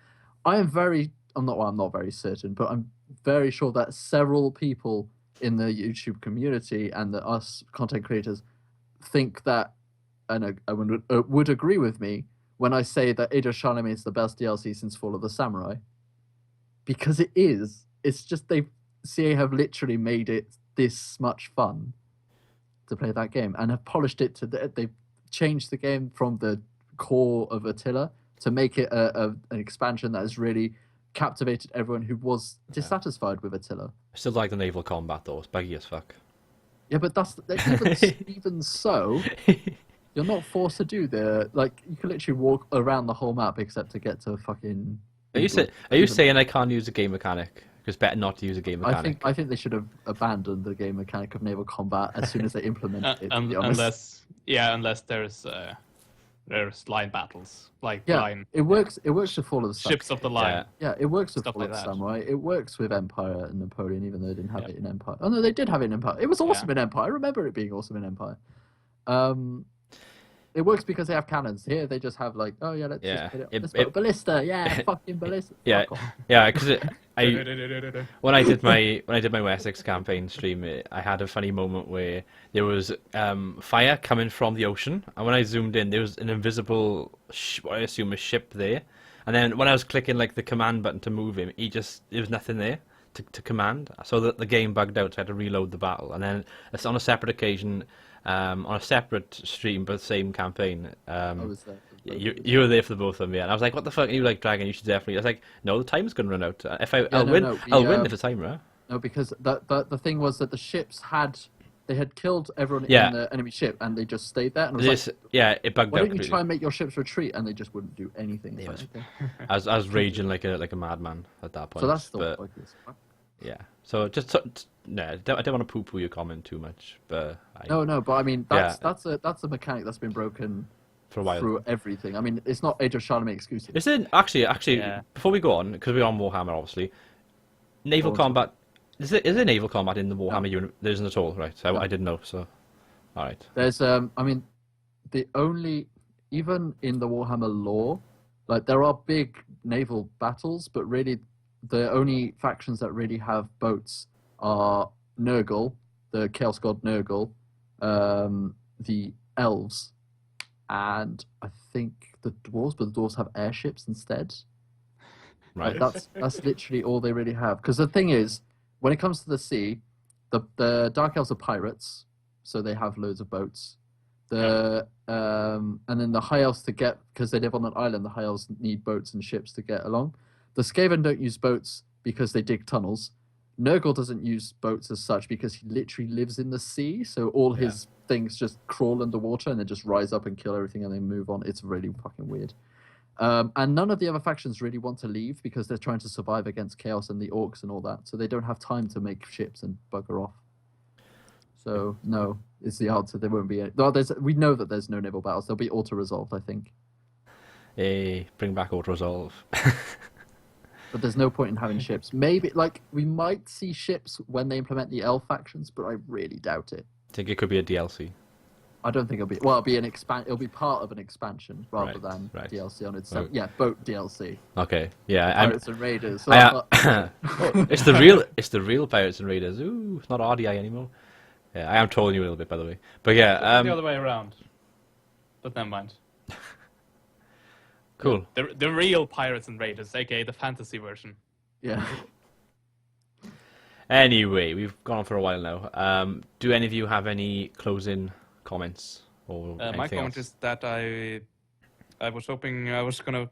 I'm not very certain, but I'm very sure that several people in the YouTube community and us content creators think that, and would agree with me when I say that Age of Charlemagne is the best DLC since Fall of the Samurai, because it is. It's just CA have literally made it this much fun to play that game and have polished it to they've changed the game from the core of Attila to make it an expansion that has really captivated everyone who was dissatisfied with Attila. I still like the naval combat, though. It's buggy as fuck. Yeah, but even so, you're not forced to do you can literally walk around the whole map except to get to fucking. Are you saying I can't use a game mechanic? Because better not to use a game mechanic. I think they should have abandoned the game mechanic of naval combat as soon as they implemented it. To be honest. unless there's line battles, line it works. It works with Fall of the Samurai. ships of the line. Yeah, it works with Stuff Fall like of the that. Samurai. It works with Empire and Napoleon, even though they didn't have it in Empire. Oh no, they did have it in Empire. It was awesome in Empire. I remember it being awesome in Empire. It works because they have cannons. Here they just have let's put a ballista. Yeah, fucking ballista. Yeah, Fuck off. yeah. Because when I did my Wessex campaign stream, I had a funny moment where there was fire coming from the ocean, and when I zoomed in, there was an invisible, what I assume a ship there. And then when I was clicking the command button to move him, there was nothing there to command. So the game bugged out. So I had to reload the battle, and then it's on a separate occasion. On a separate stream, but the same campaign. I was there. You were there for the both of them, yeah. And I was like, "What the fuck? Are you like Dragon? You should definitely." I was like, "No, the time's gonna run out. I'll win. I'll win if the time runs." No, because the thing was that the ships had killed everyone Yeah. in the enemy ship, and they just stayed there. And It bugged why out. don't you Completely. try and make your ships retreat? And they just wouldn't do anything. Yeah, It's like, okay. I was raging like a madman at that point. So that's the but, yeah. So I don't want to poo-poo your comment too much, but No, but I mean that's a mechanic that's been broken for a while. through everything. I mean, it's not Age of Charlemagne exclusive. Is it actually? Yeah. Before we go on, because we're on Warhammer, obviously, naval combat. Is there naval combat in the Warhammer unit? There isn't at all, right? So No. I didn't know. So, all right. There's even in the Warhammer lore, there are big naval battles, but really the only factions that really have boats are Nurgle, the Chaos God Nurgle, the Elves, and I think the Dwarves, but the Dwarves have airships instead. Right. Like, that's literally all they really have. Because the thing is, when it comes to the sea, the Dark Elves are pirates, so they have loads of boats. And then the High Elves because they live on an island, the High Elves need boats and ships to get along. The Skaven don't use boats because they dig tunnels. Nurgle doesn't use boats as such because he literally lives in the sea, so all his things just crawl underwater and then just rise up and kill everything and then move on. It's really fucking weird. And none of the other factions really want to leave because they're trying to survive against Chaos and the Orcs and all that, so they don't have time to make ships and bugger off. So, no, is the answer. There won't be any. Well, we know that there's no naval battles. They'll be auto-resolved, I think. Hey, bring back auto-resolve. But there's no point in having ships. Maybe, we might see ships when they implement the Elf factions, but I really doubt it. I think it could be a DLC. I don't think it'll be. Well, it'll be part of an expansion rather than right. DLC on itself. Oh. Yeah, boat DLC. Okay, yeah. Pirates and Raiders. It's the real Pirates and Raiders. Ooh, it's not RDI anymore. Yeah, I am trolling you a little bit, by the way. But yeah, the other way around. But never mind. Cool. The real Pirates and Raiders, aka the fantasy version. Yeah. Anyway, we've gone on for a while now. Do any of you have any closing comments or anything My comment else? is that I was hoping I was gonna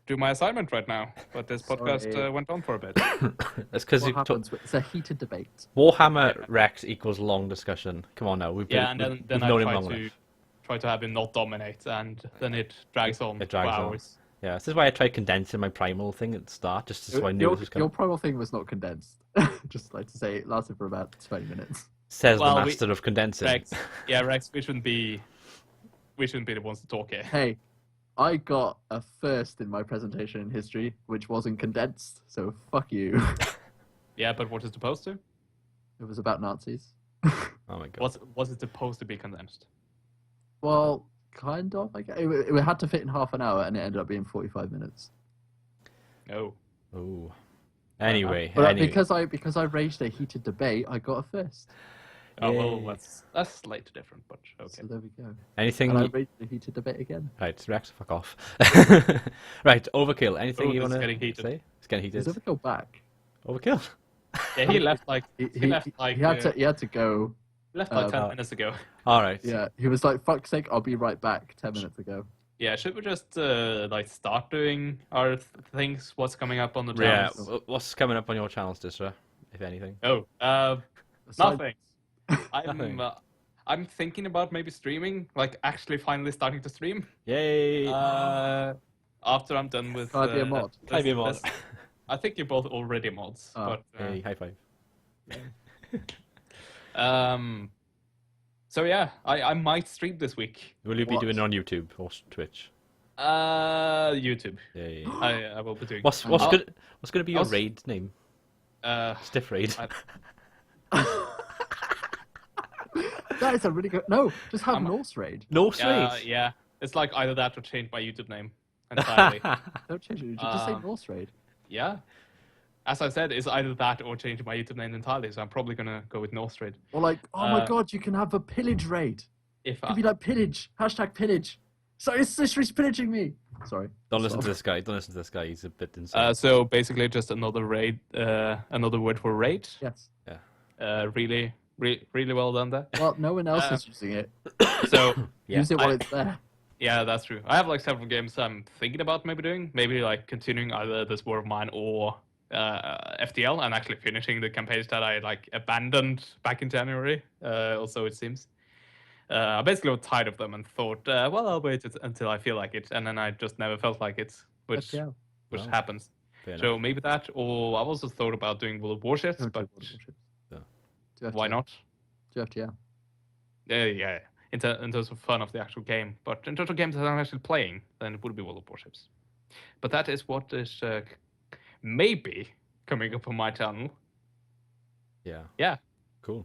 do my assignment right now, but this podcast Sorry. went on for a bit. That's because What happens? It's a heated debate. Warhammer Rex equals long discussion. Come on now, we've And then we've I known him long enough. try to have him not dominate, and then it drags on It drags for on. hours. Yeah, this is why I tried condensing my Primal thing at the start, just so I knew it was Your coming. primal thing was not condensed. Just like to say, it lasted for about 20 minutes. Says Well, the master of condensing. Rex, we shouldn't be the ones to talk here. Hey, I got a first in my presentation in history, which wasn't condensed, so fuck you. Yeah, but what is it supposed to? It was about Nazis. Oh my god. Was it supposed to be condensed? Well, kind of. It had to fit in half an hour, and it ended up being 45 minutes. No. Ooh. Anyway, But because I raised a heated debate, I got a first. Oh well, Yay. that's slightly different, but okay. So there we go. anything? And I raised a heated debate again. Right, Rex, fuck off. Right, Overkill. Anything Oh, you this want is to getting heated. say? It's getting heated. Is Overkill back? Overkill. Yeah, he left like He he left had to go. 10 minutes ago. All right. Yeah, he was like, "Fuck's sake, I'll be right back." 10 minutes ago. Yeah, should we just start doing our things? What's coming up on the Yeah. channels? What's coming up on your channel, Stifsre, if anything? Oh, Aside- nothing. Nothing. I'm thinking about maybe streaming, like actually finally starting to stream. Yay! After I'm done with. Can I be a mod? Can I be a mod? I think you're both already mods, Oh. but. Hey, high five. So yeah, I might stream this week. Will you be What? doing it on YouTube or Twitch? YouTube. Yay. I will be doing. What's I'll- gonna be your I'll- raid name? Stiff raid. That is a really good. No, just have I'm- Norse raid. Norse raid. Yeah, it's like either that or change my YouTube name entirely. Don't change it. Just say Norse raid. Yeah. As I said, it's either that or change my YouTube name entirely, so I'm probably gonna go with North Raid. Or like, oh my Uh, god, you can have a pillage raid. If It could be like pillage. Hashtag pillage. Sorry, Stifsre's pillaging me. Sorry. Don't listen Stop. to this guy. Don't listen to this guy. He's a bit insane. so basically just another raid, another word for raid. Yes. Really well done there. Well, no one else is using it. So Yeah. Use it while I- it's there. yeah, that's true. I have like several games I'm thinking about maybe doing, maybe like continuing either this War of Mine or FTL, and actually finishing the campaigns that I like abandoned back in January. Also, it seems. I basically got tired of them and thought, well, I'll wait until I feel like it, and then I just never felt like it, which FTL. which Wow. happens. Fair enough. So maybe that, or I've also thought about doing World of Warships, Don't do but warships. Yeah. Do FTL. why not? Do FTL. Yeah. In terms of fun of the actual game, but in terms of games that I'm actually playing, then it would be World of Warships. But that is what is maybe coming up on my channel. Yeah. Yeah. Cool.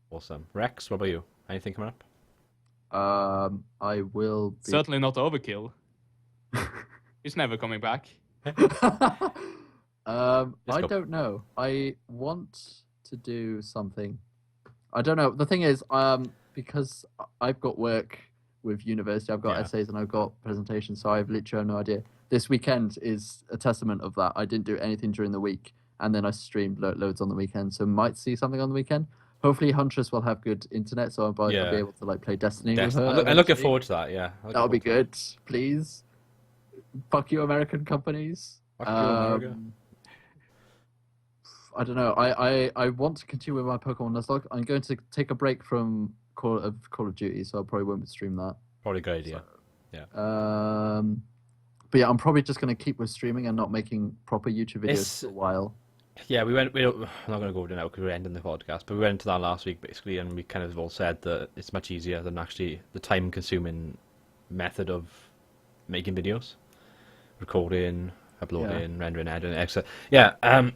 Awesome. Rex, what about you? Anything coming up? I will be. Certainly not Overkill. He's never coming back. I go. don't know. I want to do something. I don't know. The thing is, because I've got work with university, I've got Yeah. essays and I've got presentations, so I've literally no idea. this weekend is a testament of that. I didn't do anything during the week, and then I streamed loads on the weekend, so might see something on the weekend. Hopefully, Huntress will have good internet, so I'll be able to like play Destiny with her. I'm looking forward to that. Yeah, that'll be good. Please, fuck you, American companies. Fuck you, America. I don't know. I want to continue with my Pokemon Nuzlocke. I'm going to take a break from Call of Duty, so I probably won't stream that. Probably a good idea. Yeah. But yeah, I'm probably just going to keep with streaming and not making proper YouTube videos for a while. Yeah, I'm not going to go over it now because we're ending the podcast, but we went into that last week basically, and we kind of all said that it's much easier than actually the time-consuming method of making videos, recording, uploading, rendering, editing, etc. Yeah.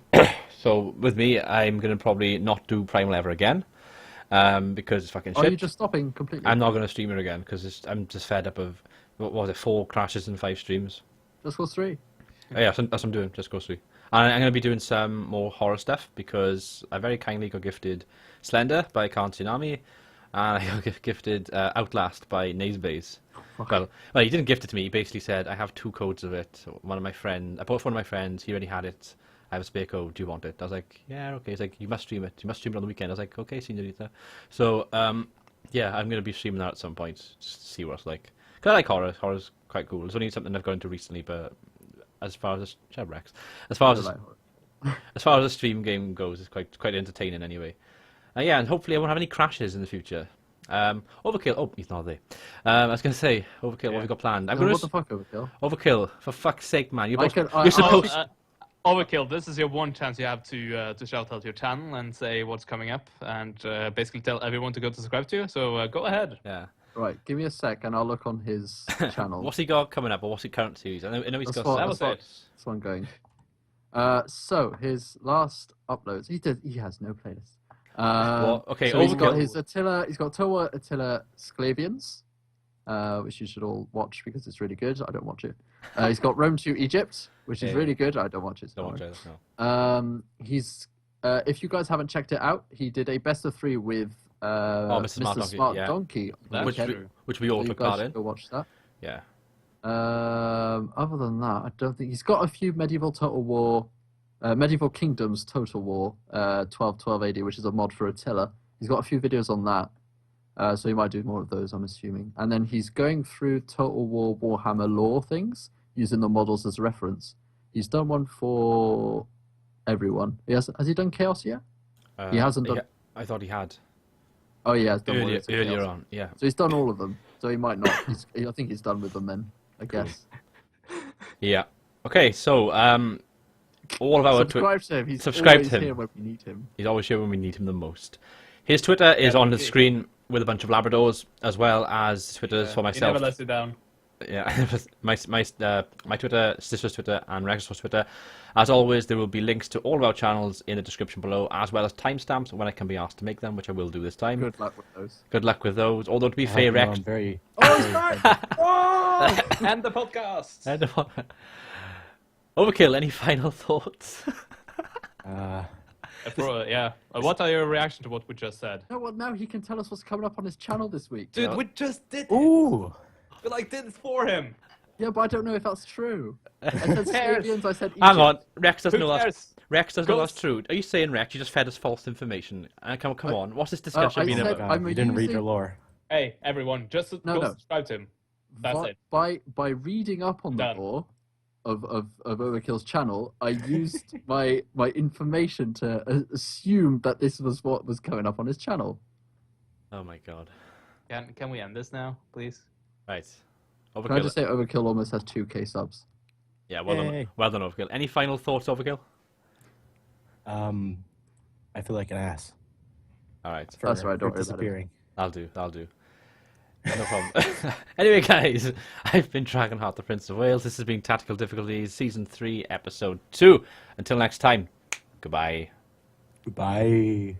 So with me, I'm going to probably not do Primal ever again, because it's fucking shit. Are you just stopping completely? I'm not going to stream it again because I'm just fed up of, what was it, 4 crashes and 5 streams. Just Cause 3. Oh, yeah, that's what I'm doing, Just Cause 3. And I'm going to be doing some more horror stuff because I very kindly got gifted Slender by Tsunami, and I got gifted Outlast by Nazebays. Well, he didn't gift it to me. He basically said, I have 2 codes of it. I bought one of my friends. He already had it. I have a spare code. Do you want it? I was like, yeah, okay. He's like, you must stream it. You must stream it on the weekend. I was like, okay, señorita. So, yeah, I'm going to be streaming that at some point just to see what it's like. Because I like horror. Horror's quite cool. It's only something I've gone into recently, but as far as as far as the stream game goes, it's quite entertaining anyway. Yeah, and hopefully I won't have any crashes in the future. Overkill. Oh, he's not there. I was going to say, Overkill, what have you got planned? What the fuck, Overkill? Overkill, for fuck's sake, man. You're supposed... Overkill, this is your one chance you have to shout out your channel and say what's coming up, and basically tell everyone to go to subscribe to you. So go ahead. Yeah. Right, give me a sec and I'll look on his channel. What's he got coming up, or what's his current series? I know he's got... That's one going. So his last uploads, he has no playlist. Okay, so he's got his Attila. He's got Towa Attila Sclavians, which you should all watch because it's really good. I don't watch it. He's got Rome to Egypt, which is really good. I don't watch it. Don't watch it. No. He's if you guys haven't checked it out, he did a best of 3 with Mr. Smart Donkey, which we all took part in. Go watch that. Yeah. Other than that, I don't think he's got a few Medieval Kingdoms Total War 1212 AD, which is a mod for Attila. He's got a few videos on that, so he might do more of those, I'm assuming. And then he's going through Total War Warhammer lore things, using the models as reference. He's done one for everyone. Has he done Chaos yet? He hasn't done. I thought he had. Oh yeah, he's done earlier on. Yeah. So he's done all of them. So he might not. I think he's done with them then. I guess. Yeah. Okay. So all of our subscribe to him. He's subscribe always to him. Here when we need him. He's always here when we need him the most. His Twitter is on the screen with a bunch of Labradors, as well as Twitters for myself. He never lets you down. Yeah, my Twitter, Stifsre's Twitter, and Rexasaur's Twitter. As always, there will be links to all of our channels in the description below, as well as timestamps when I can be asked to make them, which I will do this time. Good luck with those. Good luck with those. Although to be fair, Rex. Oh, he's back! Oh! End the podcast. Overkill. Any final thoughts? Yeah. What are your reactions to what we just said? No, well, now he can tell us what's coming up on his channel this week. Dude, we just did it. Ooh. We did it for him. Yeah, but I don't know if that's true. I said Slavians, I said Egypt. Hang on, Rex doesn't know cares? Rex doesn't know that's true. Are you saying, Rex, you just fed us false information? Come on, what's this discussion been about? You didn't read your lore. Hey, everyone, just go subscribe to him. That's it. By reading up on the lore of Overkill's channel, I used my information to assume that this was what was coming up on his channel. Oh my god. Can we end this now, please? Right. Can I just say Overkill almost has 2k subs? Yeah, well done, Overkill. Any final thoughts, Overkill? I feel like an ass. All right. That's right. Don't disappearing. I'll do. No problem. Anyway, guys, I've been Dragonheart, the Prince of Wales. This has been Tactical Difficulties, Season 3, Episode 2. Until next time, goodbye. Goodbye.